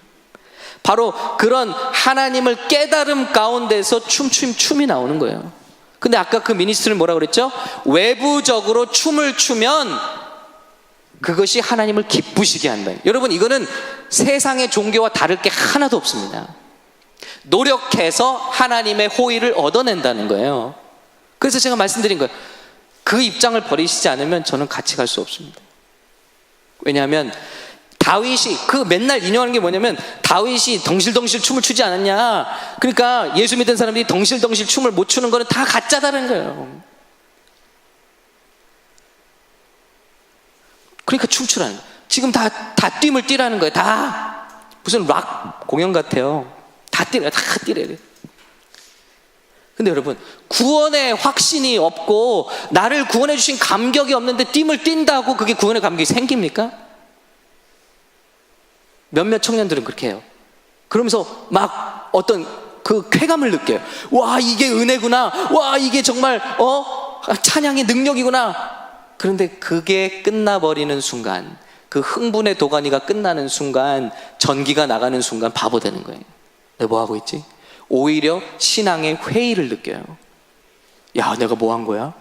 바로 그런 하나님을 깨달음 가운데서 춤이 나오는 거예요. 근데 아까 그 미니스트는 뭐라고 그랬죠? 외부적으로 춤을 추면 그것이 하나님을 기쁘시게 한다. 여러분, 이거는 세상의 종교와 다를 게 하나도 없습니다. 노력해서 하나님의 호의를 얻어낸다는 거예요. 그래서 제가 말씀드린 거예요. 그 입장을 버리시지 않으면 저는 같이 갈 수 없습니다. 왜냐하면 다윗이, 그 맨날 인용하는 게 뭐냐면, 다윗이 덩실덩실 춤을 추지 않았냐. 그러니까 예수 믿는 사람들이 덩실덩실 춤을 못 추는 거는 다 가짜다는 거예요. 그러니까 춤추라는 거예요. 지금 다 뛸을 뛰라는 거예요. 다 무슨 락 공연 같아요. 다 뛰래요. 다 뛰래요. 근데 여러분, 구원의 확신이 없고 나를 구원해 주신 감격이 없는데 뛸을 뛴다고 그게 구원의 감격이 생깁니까? 몇몇 청년들은 그렇게 해요. 그러면서 막 어떤 그 쾌감을 느껴요. 와, 이게 은혜구나. 와, 이게 정말 찬양의 능력이구나. 그런데 그게 끝나버리는 순간, 그 흥분의 도가니가 끝나는 순간, 전기가 나가는 순간 바보 되는 거예요. 내가 뭐 하고 있지? 오히려 신앙의 회의를 느껴요. 야, 내가 뭐 한 거야?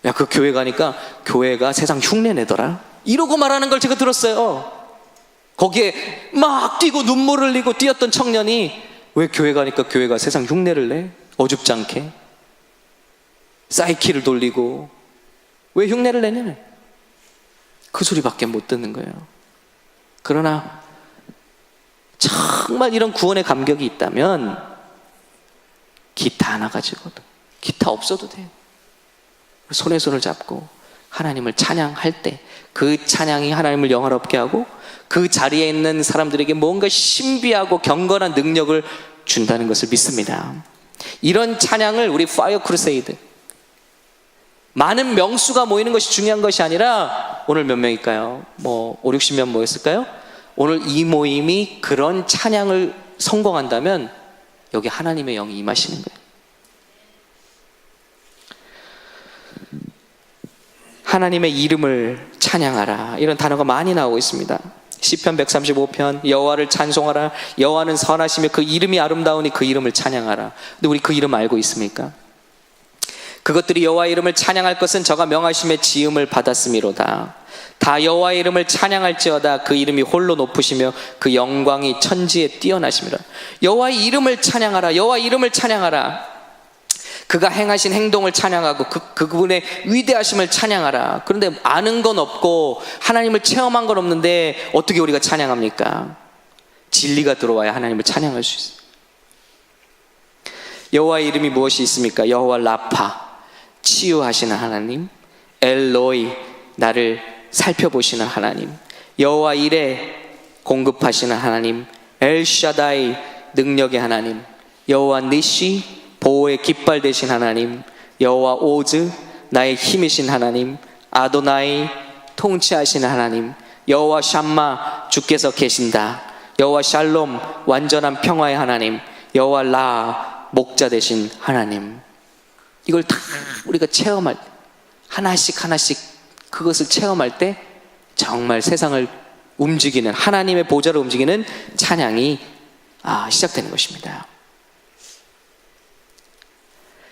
야, 그 교회 가니까 교회가 세상 흉내 내더라. 이러고 말하는 걸 제가 들었어요. 거기에 막 뛰고 눈물 흘리고 뛰었던 청년이 왜 교회 가니까 교회가 세상 흉내를 내? 어줍지 않게 사이키를 돌리고 왜 흉내를 내냐? 그 소리밖에 못 듣는 거예요. 그러나 정말 이런 구원의 감격이 있다면 기타 하나 가지고도, 기타 없어도 돼요. 손에 손을 잡고 하나님을 찬양할 때 그 찬양이 하나님을 영화롭게 하고 그 자리에 있는 사람들에게 뭔가 신비하고 경건한 능력을 준다는 것을 믿습니다. 이런 찬양을 우리 파이어 크루세이드, 많은 명수가 모이는 것이 중요한 것이 아니라, 오늘 몇 명일까요? 5, 60명 모였을까요? 오늘 이 모임이 그런 찬양을 성공한다면 여기 하나님의 영이 임하시는 거예요. 하나님의 이름을 찬양하라, 이런 단어가 많이 나오고 있습니다. 시편 135편, 여호와를 찬송하라. 여호와는 선하시며 그 이름이 아름다우니 그 이름을 찬양하라. 근데 우리 그 이름 알고 있습니까? 그것들이 여호와의 이름을 찬양할 것은 저가 명하심에 지음을 받았음이로다. 다 여호와의 이름을 찬양할지어다. 그 이름이 홀로 높으시며 그 영광이 천지에 뛰어나심이라. 여호와의 이름을 찬양하라. 여호와의 이름을 찬양하라. 그가 행하신 행동을 찬양하고 그분의 위대하심을 찬양하라. 그런데 아는 건 없고 하나님을 체험한 건 없는데 어떻게 우리가 찬양합니까? 진리가 들어와야 하나님을 찬양할 수 있어요. 여호와의 이름이 무엇이 있습니까? 여호와 라파, 치유하시는 하나님. 엘로이, 나를 살펴보시는 하나님. 여호와 이레, 공급하시는 하나님. 엘샤다이, 능력의 하나님. 여호와 니시, 보호의 깃발 되신 하나님. 여호와 오즈, 나의 힘이신 하나님. 아도나이, 통치하시는 하나님. 여호와 샴마, 주께서 계신다. 여호와 샬롬, 완전한 평화의 하나님. 여호와 라, 목자 되신 하나님. 이걸 다 우리가 체험할 때, 하나씩 그것을 체험할 때 정말 세상을 움직이는, 하나님의 보좌를 움직이는 찬양이 시작되는 것입니다.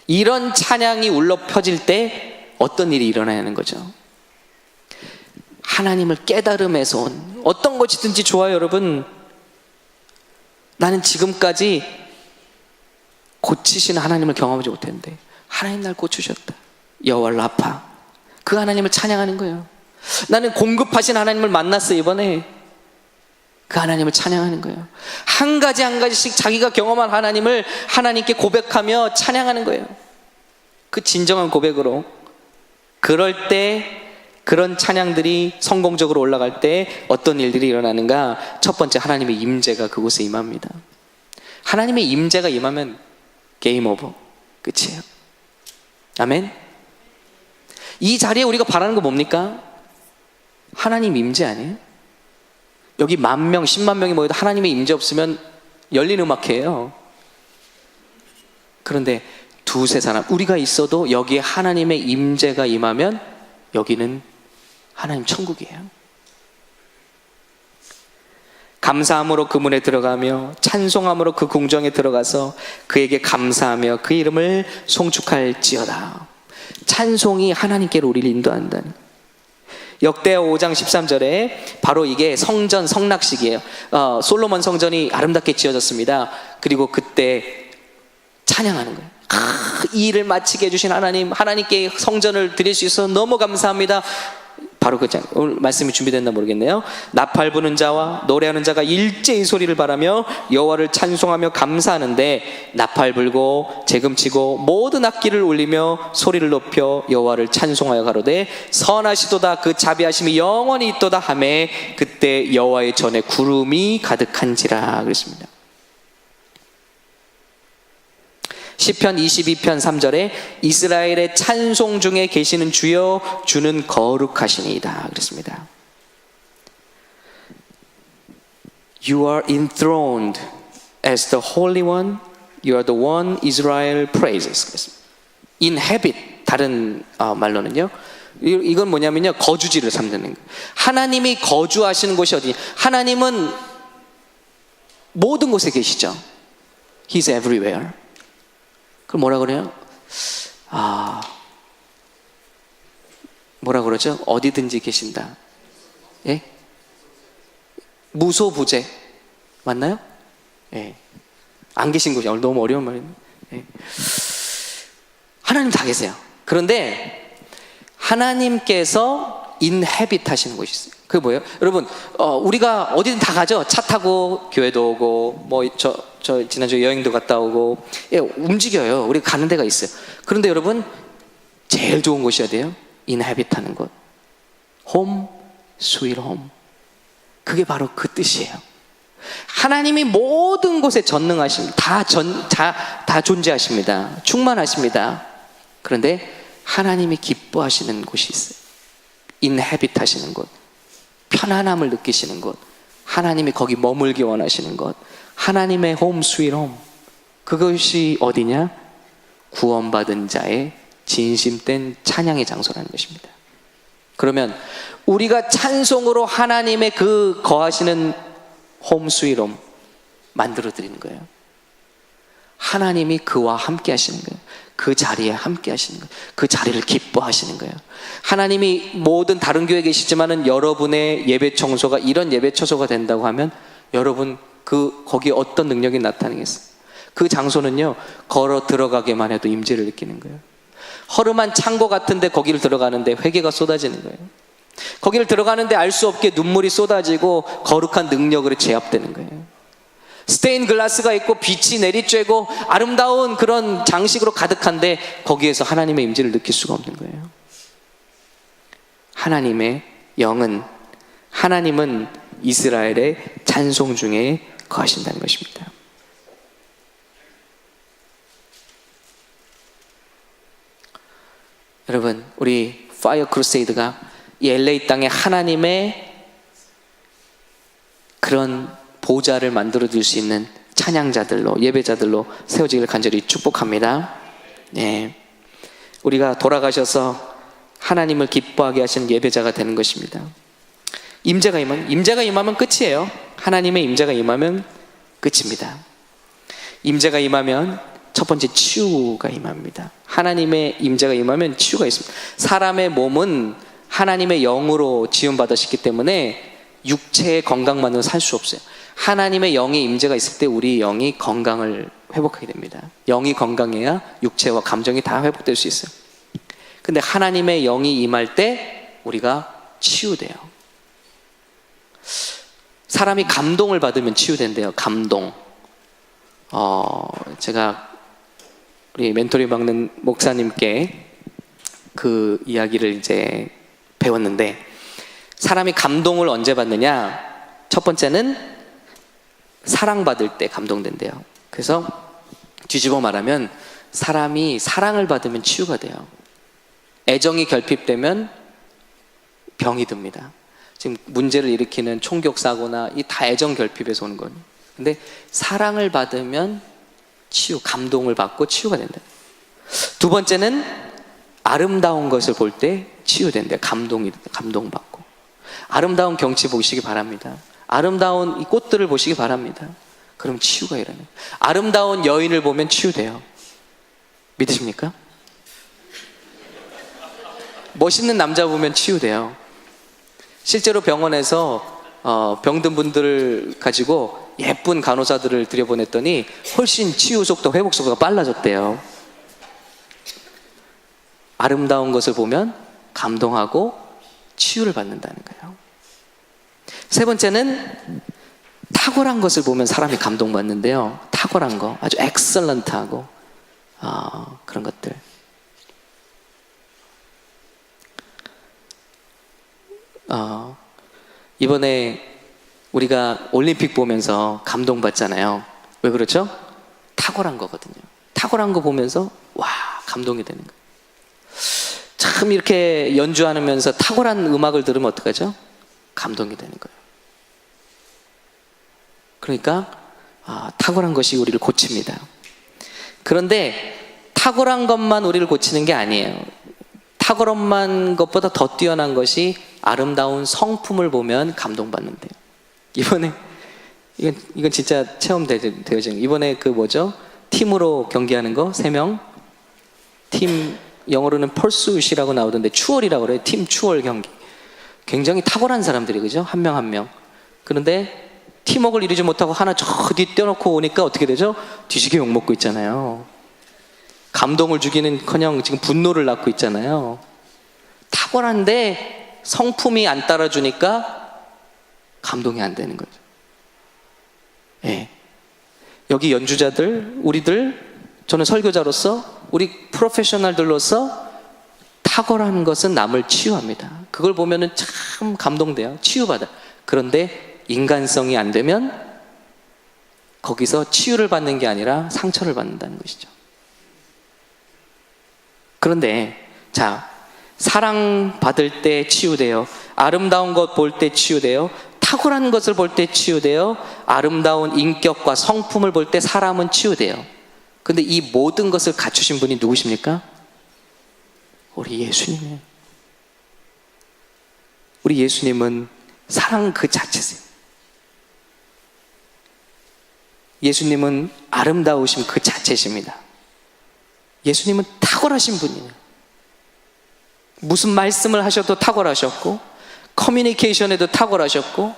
이런 찬양이 울려 퍼질 때 어떤 일이 일어나야 하는 거죠? 하나님을 깨달음에서 온 어떤 것이든지 좋아요. 여러분, 나는 지금까지 고치시는 하나님을 경험하지 못했는데 하나님 날 고치셨다. 여호와 라파, 그 하나님을 찬양하는 거예요. 나는 공급하신 하나님을 만났어 이번에. 그 하나님을 찬양하는 거예요. 한 가지씩 자기가 경험한 하나님을 하나님께 고백하며 찬양하는 거예요. 그 진정한 고백으로. 그럴 때, 그런 찬양들이 성공적으로 올라갈 때 어떤 일들이 일어나는가? 첫 번째, 하나님의 임재가 그곳에 임합니다. 하나님의 임재가 임하면 게임 오버, 끝이에요. 아멘. 이 자리에 우리가 바라는 거 뭡니까? 하나님 임재 아니에요? 여기 10,000명, 10만 명이 모여도 하나님의 임재 없으면 열린 음악회예요. 그런데 두세 사람, 우리가 있어도 여기에 하나님의 임재가 임하면 여기는 하나님 천국이에요. 감사함으로 그 문에 들어가며 찬송함으로 그 궁정에 들어가서 그에게 감사하며 그 이름을 송축할지어다. 찬송이 하나님께로 우리를 인도한다는. 역대하 5장 13절에 바로 이게 성전 성락식이에요. 솔로몬 성전이 아름답게 지어졌습니다. 그리고 그때 찬양하는 거예요. 이 일을 마치게 해주신 하나님, 하나님께 성전을 드릴 수 있어서 너무 감사합니다. 바로 오늘 말씀이 준비됐나 모르겠네요. 나팔 부는 자와 노래하는 자가 일제히 소리를 발하며 여호와를 찬송하며 감사하는데, 나팔 불고 재금치고 모든 악기를 울리며 소리를 높여 여호와를 찬송하여 가로되 선하시도다, 그 자비하심이 영원히 있도다 하매 그때 여호와의 전에 구름이 가득한지라 그랬습니다. 시편 22편 3절에 이스라엘의 찬송 중에 계시는 주여 주는 거룩하시니이다 그랬습니다. You are enthroned as the Holy One, you are the one Israel praises 그랬습니다. Inhabit, 다른 말로는요, 이건 뭐냐면요, 거주지를 삼는 거예요. 하나님이 거주하시는 곳이 어디? 하나님은 모든 곳에 계시죠. He's everywhere. 그럼 뭐라 그래요? 뭐라 그러죠? 어디든지 계신다. 예? 무소부재. 맞나요? 예. 안 계신 곳이 너무 어려운 말이네. 예. 하나님 다 계세요. 그런데 하나님께서 inhabit 하시는 곳이 있어요. 그게 뭐예요? 여러분, 우리가 어디든 다 가죠. 차 타고 교회도 오고, 저 지난주에 여행도 갔다 오고, 예, 움직여요. 우리가 가는 데가 있어요. 그런데 여러분, 제일 좋은 곳이 어디예요? inhabit 하는 곳. home, sweet home. 그게 바로 그 뜻이에요. 하나님이 모든 곳에 전능하십니다. 다 존재하십니다. 충만하십니다. 그런데 하나님이 기뻐하시는 곳이 있어요. inhabit 하시는 곳. 편안함을 느끼시는 곳. 하나님이 거기 머물기 원하시는 곳. 하나님의 home sweet home. 그것이 어디냐? 구원받은 자의 진심된 찬양의 장소라는 것입니다. 그러면 우리가 찬송으로 하나님의 그 거하시는 home sweet home 만들어 드리는 거예요. 하나님이 그와 함께 하시는 거예요. 그 자리에 함께 하시는 거예요. 그 자리를 기뻐하시는 거예요. 하나님이 모든 다른 교회에 계시지만은 여러분의 예배 청소가 이런 예배 처소가 된다고 하면 여러분 거기에 어떤 능력이 나타나겠어요? 그 장소는요, 걸어 들어가기만 해도 임재를 느끼는 거예요. 허름한 창고 같은데 거기를 들어가는데 회개가 쏟아지는 거예요. 거기를 들어가는데 알 수 없게 눈물이 쏟아지고 거룩한 능력으로 제압되는 거예요. 스테인 글라스가 있고 빛이 내리쬐고 아름다운 그런 장식으로 가득한데 거기에서 하나님의 임재를 느낄 수가 없는 거예요. 하나님의 영은, 하나님은 이스라엘의 찬송 중에 거하신다는 것입니다. 여러분, 우리 파이어 크루세이드가 이 LA 땅에 하나님의 그런 보좌를 만들어 줄 수 있는 찬양자들로, 예배자들로 세워지기를 간절히 축복합니다. 네. 우리가 돌아가셔서 하나님을 기뻐하게 하시는 예배자가 되는 것입니다. 임재가 임하면 끝이에요. 하나님의 임재가 임하면 끝입니다. 임재가 임하면 첫 번째 치유가 임합니다. 하나님의 임재가 임하면 치유가 있습니다. 사람의 몸은 하나님의 영으로 지음받으셨기 때문에 육체의 건강만으로 살 수 없어요. 하나님의 영의 임재가 있을 때 우리 영이 건강을 회복하게 됩니다. 영이 건강해야 육체와 감정이 다 회복될 수 있어요. 근데 하나님의 영이 임할 때 우리가 치유돼요. 사람이 감동을 받으면 치유된대요. 감동. 제가 우리 멘토링 받는 목사님께 그 이야기를 이제 배웠는데, 사람이 감동을 언제 받느냐? 첫 번째는 사랑받을 때 감동된대요. 그래서 뒤집어 말하면 사람이 사랑을 받으면 치유가 돼요. 애정이 결핍되면 병이 듭니다. 지금 문제를 일으키는 총격사고나 이 다 애정 결핍에서 오는 거예요. 근데 사랑을 받으면 치유, 감동을 받고 치유가 된다. 두 번째는 아름다운 것을 볼 때 치유된대요. 감동받고. 아름다운 경치 보시기 바랍니다. 아름다운 이 꽃들을 보시기 바랍니다. 그럼 치유가 일어나요. 아름다운 여인을 보면 치유돼요. 믿으십니까? 멋있는 남자 보면 치유돼요. 실제로 병원에서 병든 분들을 가지고 예쁜 간호사들을 들여보냈더니 훨씬 치유 속도, 회복 속도가 빨라졌대요. 아름다운 것을 보면 감동하고 치유를 받는다는 거예요. 세 번째는 탁월한 것을 보면 사람이 감동받는데요. 탁월한 거, 아주 엑설런트하고 그런 것들. 이번에 우리가 올림픽 보면서 감동받잖아요. 왜 그렇죠? 탁월한 거거든요. 탁월한 거 보면서 와, 감동이 되는 거예요. 참 이렇게 연주하면서 탁월한 음악을 들으면 어떡하죠? 감동이 되는 거예요. 그러니까 탁월한 것이 우리를 고칩니다. 그런데 탁월한 것만 우리를 고치는 게 아니에요. 탁월한 것보다 더 뛰어난 것이 아름다운 성품을 보면 감동받는데요. 이번에 이건 진짜 체험되어진 이번에 팀으로 경기하는 거 3명 팀 영어로는 펄스웃이라고 나오던데 추월이라고 그래요. 팀 추월 경기. 굉장히 탁월한 사람들이 그죠? 한 명 한 명. 그런데 팀워크를 이루지 못하고 하나 저 뒤 떼어놓고 오니까 어떻게 되죠? 뒤지게 욕먹고 있잖아요. 감동을 주기는커녕 지금 분노를 낳고 있잖아요. 탁월한데 성품이 안 따라주니까 감동이 안 되는 거죠. 예. 여기 연주자들, 우리들, 저는 설교자로서, 우리 프로페셔널들로서 탁월한 것은 남을 치유합니다. 그걸 보면은 참 감동돼요. 치유받아. 그런데 인간성이 안 되면 거기서 치유를 받는 게 아니라 상처를 받는다는 것이죠. 그런데 사랑받을 때 치유돼요. 아름다운 것 볼 때 치유돼요. 탁월한 것을 볼 때 치유돼요. 아름다운 인격과 성품을 볼 때 사람은 치유돼요. 근데 이 모든 것을 갖추신 분이 누구십니까? 우리 예수님이에요. 우리 예수님은 사랑 그 자체세요. 예수님은 아름다우심 그 자체십니다. 예수님은 탁월하신 분이에요. 무슨 말씀을 하셔도 탁월하셨고, 커뮤니케이션에도 탁월하셨고,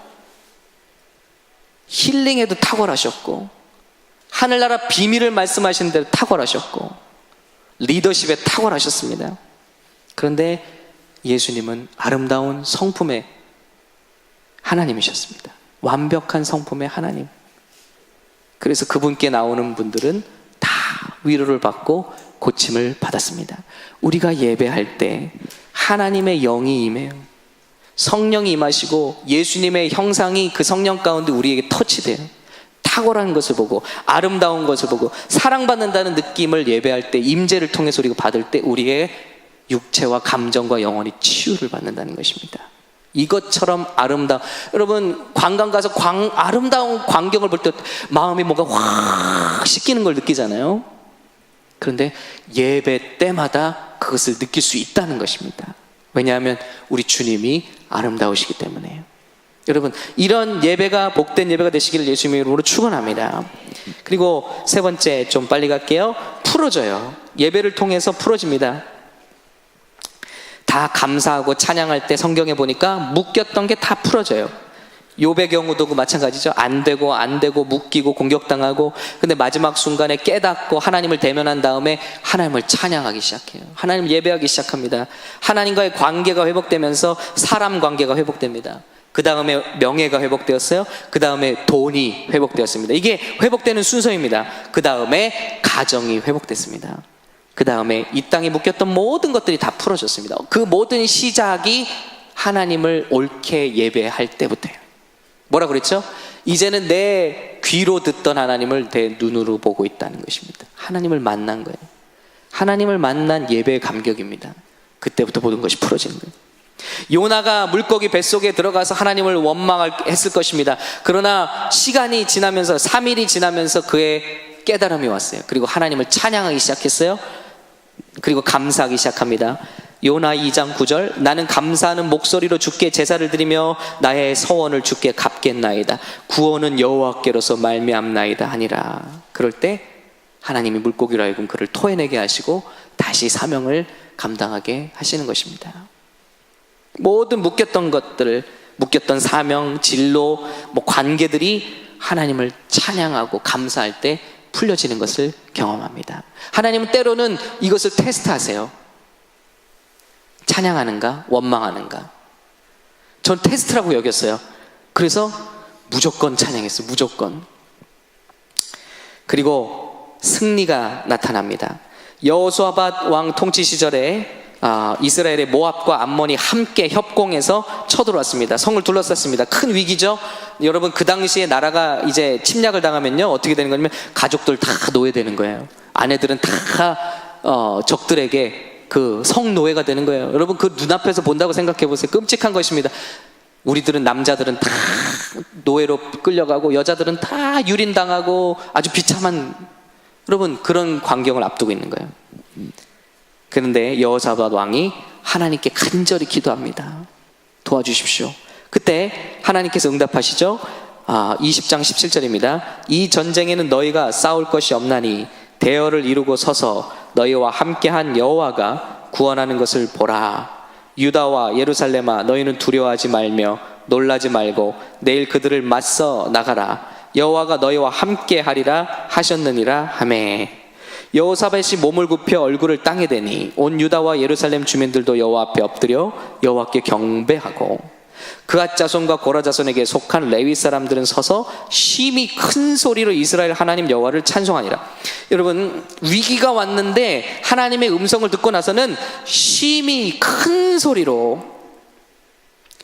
힐링에도 탁월하셨고, 하늘나라 비밀을 말씀하시는 데도 탁월하셨고, 리더십에 탁월하셨습니다. 그런데 예수님은 아름다운 성품의 하나님이셨습니다. 완벽한 성품의 하나님. 그래서 그분께 나오는 분들은 다 위로를 받고 고침을 받았습니다. 우리가 예배할 때 하나님의 영이 임해요. 성령이 임하시고 예수님의 형상이 그 성령 가운데 우리에게 터치돼요. 탁월한 것을 보고 아름다운 것을 보고 사랑받는다는 느낌을 예배할 때, 임재를 통해서 우리가 받을 때 우리의 육체와 감정과 영혼이 치유를 받는다는 것입니다. 이것처럼 여러분 관광 가서 아름다운 광경을 볼 때 마음이 뭔가 확 씻기는 걸 느끼잖아요. 그런데 예배 때마다 그것을 느낄 수 있다는 것입니다. 왜냐하면 우리 주님이 아름다우시기 때문에요. 여러분, 이런 예배가 복된 예배가 되시기를 예수님의 이름으로 축원합니다. 그리고 세 번째, 좀 빨리 갈게요. 풀어져요. 예배를 통해서 풀어집니다. 다 감사하고 찬양할 때 성경에 보니까 묶였던 게 다 풀어져요. 욥의 경우도 마찬가지죠. 안 되고 묶이고 공격당하고, 근데 마지막 순간에 깨닫고 하나님을 대면한 다음에 하나님을 찬양하기 시작해요. 하나님을 예배하기 시작합니다. 하나님과의 관계가 회복되면서 사람 관계가 회복됩니다. 그 다음에 명예가 회복되었어요. 그 다음에 돈이 회복되었습니다. 이게 회복되는 순서입니다. 그 다음에 가정이 회복됐습니다. 그 다음에 이 땅에 묶였던 모든 것들이 다 풀어졌습니다. 그 모든 시작이 하나님을 옳게 예배할 때부터예요. 뭐라 그랬죠? 이제는 내 귀로 듣던 하나님을 내 눈으로 보고 있다는 것입니다. 하나님을 만난 거예요. 하나님을 만난 예배의 감격입니다. 그때부터 모든 것이 풀어지는 거예요. 요나가 물고기 뱃속에 들어가서 하나님을 원망했을 것입니다. 그러나 시간이 지나면서 3일이 지나면서 그의 깨달음이 왔어요. 그리고 하나님을 찬양하기 시작했어요. 그리고 감사하기 시작합니다. 요나 2장 9절, 나는 감사하는 목소리로 주께 제사를 드리며 나의 서원을 주께 갚겠나이다. 구원은 여호와께로서 말미암나이다 하니라. 그럴 때 하나님이 물고기로 하여금 그를 토해내게 하시고 다시 사명을 감당하게 하시는 것입니다. 모든 묶였던 것들, 묶였던 사명, 진로, 관계들이 하나님을 찬양하고 감사할 때 풀려지는 것을 경험합니다. 하나님은 때로는 이것을 테스트하세요. 찬양하는가? 원망하는가? 전 테스트라고 여겼어요. 그래서 무조건 찬양했어요. 무조건. 그리고 승리가 나타납니다. 여호수아밧 왕 통치 시절에 이스라엘의 모압과 암몬이 함께 협공해서 쳐들어왔습니다. 성을 둘러쌌습니다. 큰 위기죠. 여러분, 그 당시에 나라가 이제 침략을 당하면요 어떻게 되는 거냐면 가족들 다 노예되는 거예요. 아내들은 다 적들에게 그 성노예가 되는 거예요. 여러분, 그 눈앞에서 본다고 생각해 보세요. 끔찍한 것입니다. 우리들은, 남자들은 다 노예로 끌려가고 여자들은 다 유린당하고 아주 비참한, 여러분, 그런 광경을 앞두고 있는 거예요. 그런데 여호사밧 왕이 하나님께 간절히 기도합니다. 도와주십시오. 그때 하나님께서 응답하시죠. 20장 17절입니다. 이 전쟁에는 너희가 싸울 것이 없나니 대열을 이루고 서서 너희와 함께한 여호와가 구원하는 것을 보라. 유다와 예루살렘아, 너희는 두려워하지 말며 놀라지 말고 내일 그들을 맞서 나가라. 여호와가 너희와 함께하리라 하셨느니라 하매. 여호사밧이 몸을 굽혀 얼굴을 땅에 대니 온 유다와 예루살렘 주민들도 여호와 앞에 엎드려 여호와께 경배하고 그앗 자손과 고라 자손에게 속한 레위 사람들은 서서 심히 큰 소리로 이스라엘 하나님 여호와를 찬송하니라. 여러분, 위기가 왔는데 하나님의 음성을 듣고 나서는 심히 큰 소리로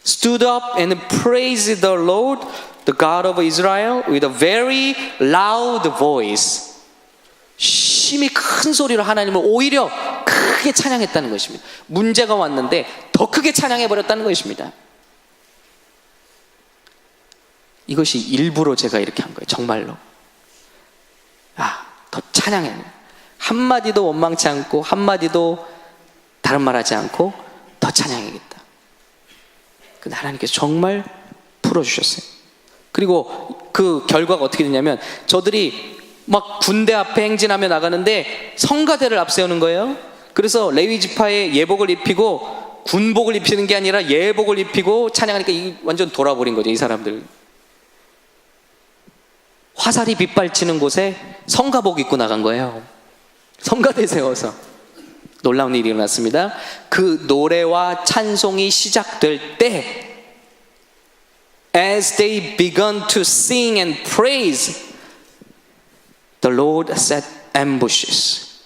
stood up and praised the Lord, the God of Israel with a very loud voice. 심히 큰 소리로 하나님을 오히려 크게 찬양했다는 것입니다. 문제가 왔는데 더 크게 찬양해버렸다는 것입니다. 이것이 일부러 제가 이렇게 한 거예요. 정말로. 더 찬양해. 한마디도 원망치 않고 한마디도 다른 말 하지 않고 더 찬양해야겠다. 근데 하나님께서 정말 풀어주셨어요. 그리고 그 결과가 어떻게 되냐면 저들이 막 군대 앞에 행진하며 나가는데 성가대를 앞세우는 거예요. 그래서 레위 지파의 예복을 입히고 군복을 입히는 게 아니라 예복을 입히고 찬양하니까 이 완전 돌아버린 거죠. 이 사람들. 화살이 빗발치는 곳에 성가복 입고 나간 거예요. 성가대 세워서. 놀라운 일이 일어났습니다. 그 노래와 찬송이 시작될 때 As they begun to sing and praise, the Lord set ambushes.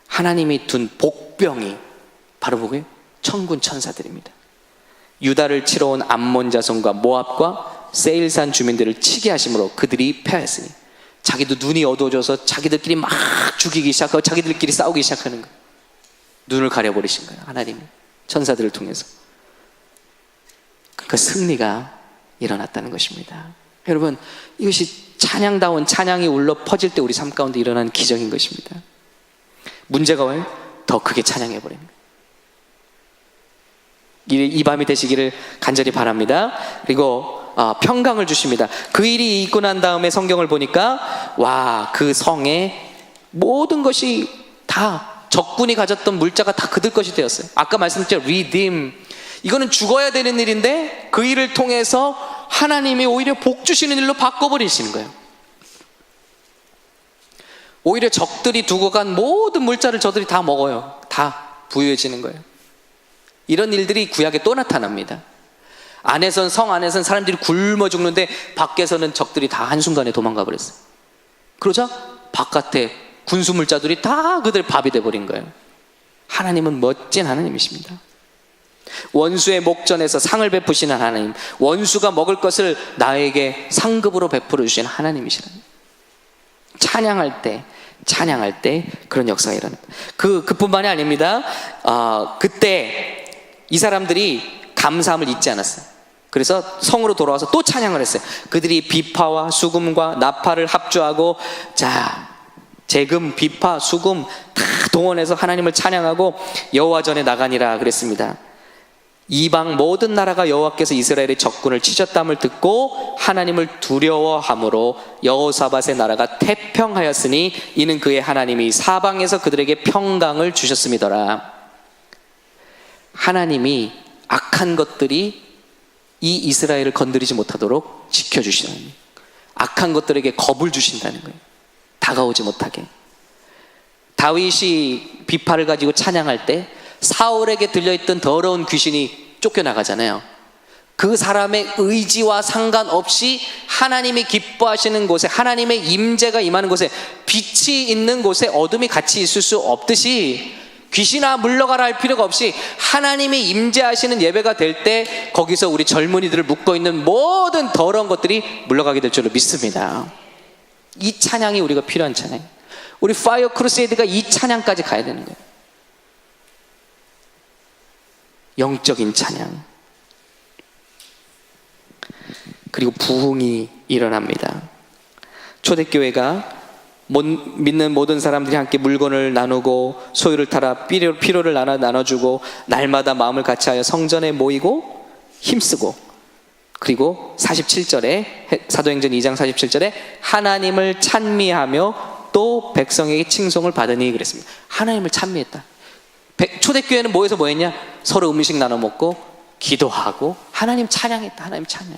하나님이 둔 복병이 바로 뭐예요? 천군 천사들입니다. 유다를 치러 온 암몬 자손과 모압과 세일산 주민들을 치게 하심으로 그들이 패하였으니 자기도 눈이 어두워져서 자기들끼리 막 죽이기 시작하고 자기들끼리 싸우기 시작하는 거예요. 눈을 가려버리신 거예요. 하나님이 천사들을 통해서. 그러니까 승리가 일어났다는 것입니다. 여러분, 이것이 찬양다운 찬양이 울려 퍼질 때 우리 삶 가운데 일어나는 기적인 것입니다. 문제가 와요? 더 크게 찬양해버리는 거예요. 이 밤이 되시기를 간절히 바랍니다. 그리고 평강을 주십니다. 그 일이 있고 난 다음에 성경을 보니까 그 성에 모든 것이 다 적군이 가졌던 물자가 다 그들 것이 되었어요. 아까 말씀드렸죠. redeem. 이거는 죽어야 되는 일인데 그 일을 통해서 하나님이 오히려 복 주시는 일로 바꿔버리시는 거예요. 오히려 적들이 두고 간 모든 물자를 저들이 다 먹어요. 다 부유해지는 거예요. 이런 일들이 구약에 또 나타납니다. 성 안에선 사람들이 굶어 죽는데 밖에서는 적들이 다 한순간에 도망가 버렸어요. 그러자 바깥에 군수물자들이 다 그들 밥이 돼버린 거예요. 하나님은 멋진 하나님이십니다. 원수의 목전에서 상을 베푸시는 하나님, 원수가 먹을 것을 나에게 상급으로 베풀어 주시는 하나님이시라는, 찬양할 때 그런 역사가 일어납니다. 그뿐만이 아닙니다. 그때 이 사람들이 감사함을 잊지 않았어요. 그래서 성으로 돌아와서 또 찬양을 했어요. 그들이 비파와 수금과 나팔을 합주하고 재금, 비파, 수금 다 동원해서 하나님을 찬양하고 여호와 전에 나가니라 그랬습니다. 이방 모든 나라가 여호와께서 이스라엘의 적군을 치셨담을 듣고 하나님을 두려워함으로 여호사밧의 나라가 태평하였으니 이는 그의 하나님이 사방에서 그들에게 평강을 주셨음이더라. 하나님이 악한 것들이 이 이스라엘을 건드리지 못하도록 지켜주시는, 악한 것들에게 겁을 주신다는 거예요. 다가오지 못하게. 다윗이 비파를 가지고 찬양할 때 사울에게 들려있던 더러운 귀신이 쫓겨나가잖아요. 그 사람의 의지와 상관없이 하나님이 기뻐하시는 곳에, 하나님의 임재가 임하는 곳에, 빛이 있는 곳에 어둠이 같이 있을 수 없듯이 귀신아 물러가라 할 필요가 없이 하나님이 임재하시는 예배가 될 때 거기서 우리 젊은이들을 묶어있는 모든 더러운 것들이 물러가게 될 줄로 믿습니다. 이 찬양이 우리가 필요한 찬양. 우리 파이어 크루세이드가 이 찬양까지 가야 되는 거예요. 영적인 찬양. 그리고 부흥이 일어납니다. 초대교회가 믿는 모든 사람들이 함께 물건을 나누고 소유를 팔아 필요를 나눠주고 날마다 마음을 같이하여 성전에 모이고 힘쓰고, 그리고 47절에 사도행전 2장 47절에 하나님을 찬미하며 또 백성에게 칭송을 받으니 그랬습니다. 하나님을 찬미했다. 초대교회는 뭐해서 뭐했냐? 서로 음식 나눠 먹고 기도하고 하나님 찬양했다. 하나님 찬양.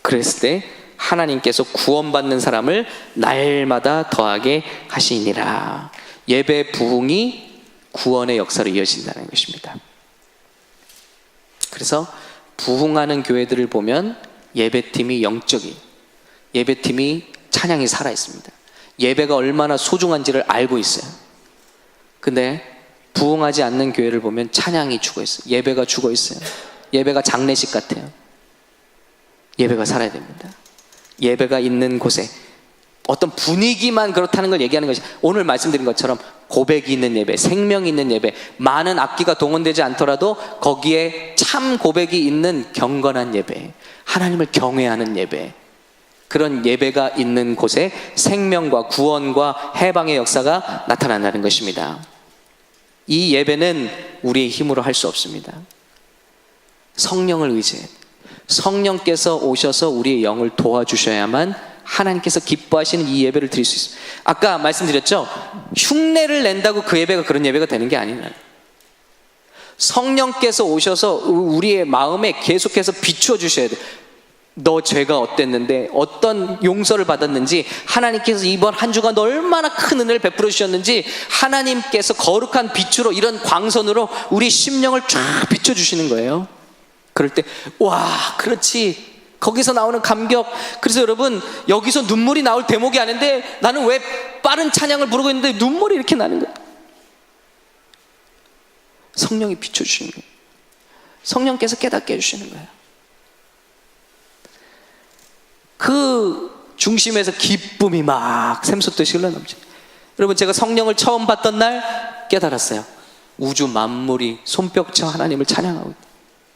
그랬을 때 하나님께서 구원받는 사람을 날마다 더하게 하시니라. 예배 부흥이 구원의 역사로 이어진다는 것입니다. 그래서 부흥하는 교회들을 보면 예배팀이 영적인, 예배팀이 찬양이 살아있습니다. 예배가 얼마나 소중한지를 알고 있어요. 근데 부흥하지 않는 교회를 보면 찬양이 죽어있어요. 예배가 죽어있어요. 예배가 장례식 같아요. 예배가 살아야 됩니다. 예배가 있는 곳에 어떤 분위기만 그렇다는 걸 얘기하는 것이, 오늘 말씀드린 것처럼 고백이 있는 예배, 생명이 있는 예배, 많은 악기가 동원되지 않더라도 거기에 참 고백이 있는 경건한 예배, 하나님을 경외하는 예배, 그런 예배가 있는 곳에 생명과 구원과 해방의 역사가 나타난다는 것입니다. 이 예배는 우리의 힘으로 할 수 없습니다. 성령을 의지해, 성령께서 오셔서 우리의 영을 도와주셔야만 하나님께서 기뻐하시는 이 예배를 드릴 수 있습니다. 아까 말씀드렸죠? 흉내를 낸다고 그 예배가 그런 예배가 되는 게 아니라, 성령께서 오셔서 우리의 마음에 계속해서 비추어 주셔야 돼요. 너 죄가 어땠는데, 어떤 용서를 받았는지, 하나님께서 이번 한 주간 너 얼마나 큰 은혜를 베풀어 주셨는지, 하나님께서 거룩한 빛으로, 이런 광선으로 우리 심령을 쫙 비춰 주시는 거예요. 그럴 때 와, 그렇지, 거기서 나오는 감격. 그래서 여러분, 여기서 눈물이 나올 대목이 아닌데 나는 왜 빠른 찬양을 부르고 있는데 눈물이 이렇게 나는 거예요? 성령이 비춰주시는 거예요. 성령께서 깨닫게 해주시는 거예요. 그 중심에서 기쁨이 막 샘솟듯이 흘러넘쳐요. 여러분, 제가 성령을 처음 봤던 날 깨달았어요. 우주 만물이 손뼉쳐 하나님을 찬양하고 있다.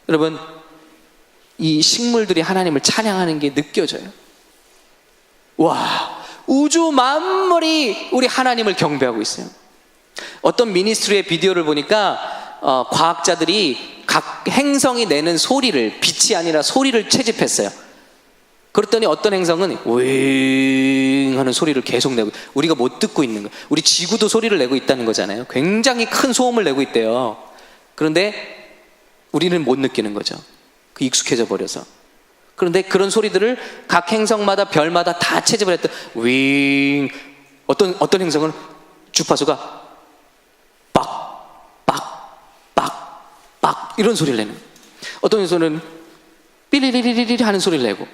여러분, 이 식물들이 하나님을 찬양하는 게 느껴져요. 와, 우주 만물이 우리 하나님을 경배하고 있어요. 어떤 미니스트리의 비디오를 보니까 과학자들이 각 행성이 내는 소리를, 빛이 아니라 소리를 채집했어요. 그랬더니 어떤 행성은 윙 하는 소리를 계속 내고, 우리가 못 듣고 있는 거예요. 우리 지구도 소리를 내고 있다는 거잖아요. 굉장히 큰 소음을 내고 있대요. 그런데 우리는 못 느끼는 거죠. 그 익숙해져 버려서. 그런데 그런 소리들을 각 행성마다, 별마다 다 채집을 했던, 윙, 어떤 행성은 주파수가 빡 이런 소리를 내는, 어떤 행성은 삐리리리리 하는 소리를 내고,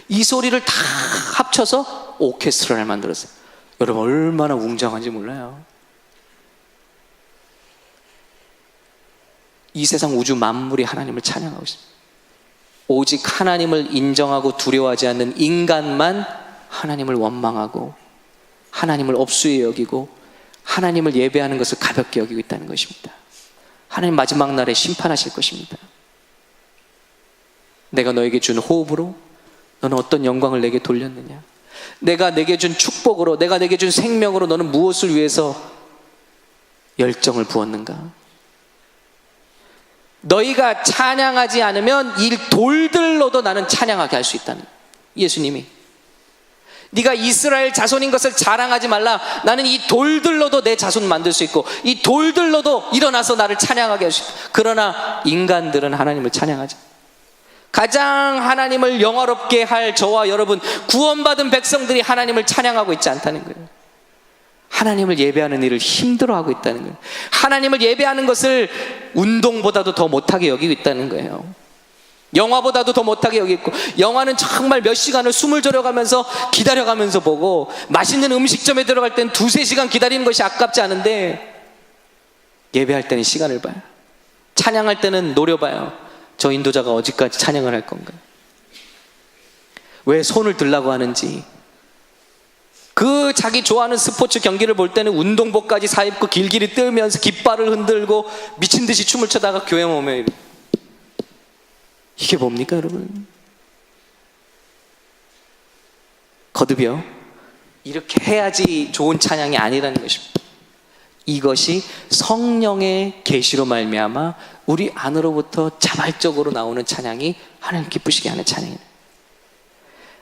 이 소리를 다 합쳐서 오케스트라를 만들었어요. 여러분, 얼마나 웅장한지 몰라요. 이 세상 우주 만물이 하나님을 찬양하고 있습니다. 오직 하나님을 인정하고 두려워하지 않는 인간만 하나님을 원망하고 하나님을 업수에 여기고 하나님을 예배하는 것을 가볍게 여기고 있다는 것입니다. 하나님 마지막 날에 심판하실 것입니다. 내가 너에게 준 호흡으로 너는 어떤 영광을 내게 돌렸느냐? 내가 내게 준 축복으로, 내가 내게 준 생명으로 너는 무엇을 위해서 열정을 부었는가? 너희가 찬양하지 않으면 이 돌들로도 나는 찬양하게 할 수 있다는, 예수님이, 네가 이스라엘 자손인 것을 자랑하지 말라, 나는 이 돌들로도 내 자손 만들 수 있고 이 돌들로도 일어나서 나를 찬양하게 할 수 있다. 그러나 인간들은 하나님을 찬양하지, 가장 하나님을 영화롭게 할 저와 여러분, 구원받은 백성들이 하나님을 찬양하고 있지 않다는 거예요. 하나님을 예배하는 일을 힘들어하고 있다는 거예요. 하나님을 예배하는 것을 운동보다도 더 못하게 여기고 있다는 거예요. 영화보다도 더 못하게 여기고, 영화는 정말 몇 시간을 숨을 졸여가면서 기다려가면서 보고, 맛있는 음식점에 들어갈 땐 2-3시간 기다리는 것이 아깝지 않은데, 예배할 때는 시간을 봐요. 찬양할 때는 노려봐요. 저 인도자가 어디까지 찬양을 할 건가, 왜 손을 들라고 하는지. 그 자기 좋아하는 스포츠 경기를 볼 때는 운동복까지 사입고 길길이 뜨면서 깃발을 흔들고 미친 듯이 춤을 춰다가 교회 오면, 이게 뭡니까 여러분? 거듭이요, 이렇게 해야지 좋은 찬양이 아니라는 것입니다. 이것이 성령의 계시로 말미암아 우리 안으로부터 자발적으로 나오는 찬양이 하나님 기쁘시게 하는 찬양입니다.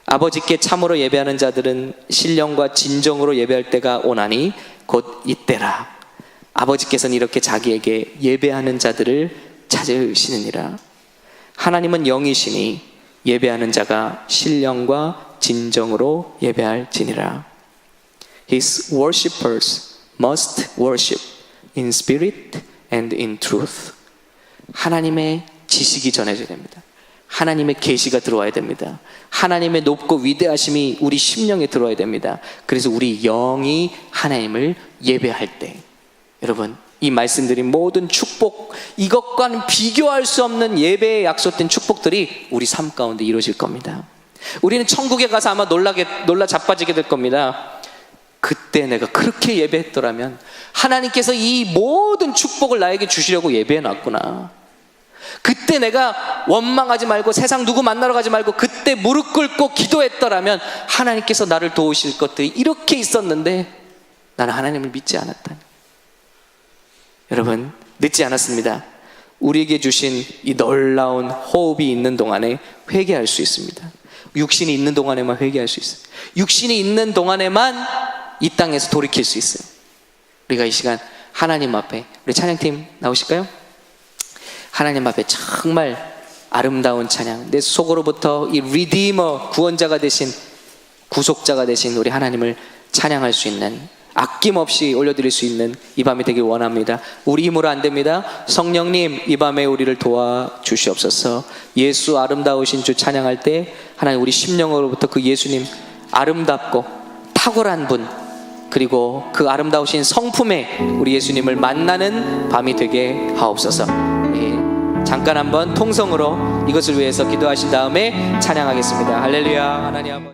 아버지께 참으로 예배하는 자들은 신령과 진정으로 예배할 때가 오나니 곧 이때라. 아버지께서는 이렇게 자기에게 예배하는 자들을 찾으시느니라. 하나님은 영이시니 예배하는 자가 신령과 진정으로 예배할지니라. His worshippers must worship in spirit and in truth. 하나님의 지식이 전해져야 됩니다. 하나님의 계시가 들어와야 됩니다. 하나님의 높고 위대하심이 우리 심령에 들어와야 됩니다. 그래서 우리 영이 하나님을 예배할 때, 여러분, 이 말씀드린 모든 축복, 이것과는 비교할 수 없는 예배에 약속된 축복들이 우리 삶 가운데 이루어질 겁니다. 우리는 천국에 가서 아마 놀라 자빠지게 될 겁니다. 그때 내가 그렇게 예배했더라면 하나님께서 이 모든 축복을 나에게 주시려고 예배해 놨구나. 그때 내가 원망하지 말고 세상 누구 만나러 가지 말고 그때 무릎 꿇고 기도했더라면 하나님께서 나를 도우실 것들이 이렇게 있었는데 나는 하나님을 믿지 않았다. 여러분, 늦지 않았습니다. 우리에게 주신 이 놀라운 호흡이 있는 동안에 회개할 수 있습니다. 육신이 있는 동안에만 회개할 수 있어요. 육신이 있는 동안에만 이 땅에서 돌이킬 수 있어요. 우리가 이 시간 하나님 앞에, 우리 찬양팀 나오실까요? 하나님 앞에 정말 아름다운 찬양, 내 속으로부터 이 리디머, 구원자가 되신, 구속자가 되신 우리 하나님을 찬양할 수 있는, 아낌없이 올려드릴 수 있는 이 밤이 되길 원합니다. 우리 힘으로 안 됩니다. 성령님, 이 밤에 우리를 도와주시옵소서. 예수 아름다우신 주 찬양할 때 하나님 우리 심령으로부터 그 예수님 아름답고 탁월한 분, 그리고 그 아름다우신 성품에 우리 예수님을 만나는 밤이 되게 하옵소서. 잠깐 한번 통성으로 이것을 위해서 기도하신 다음에 찬양하겠습니다. 할렐루야. 하나님 아버지.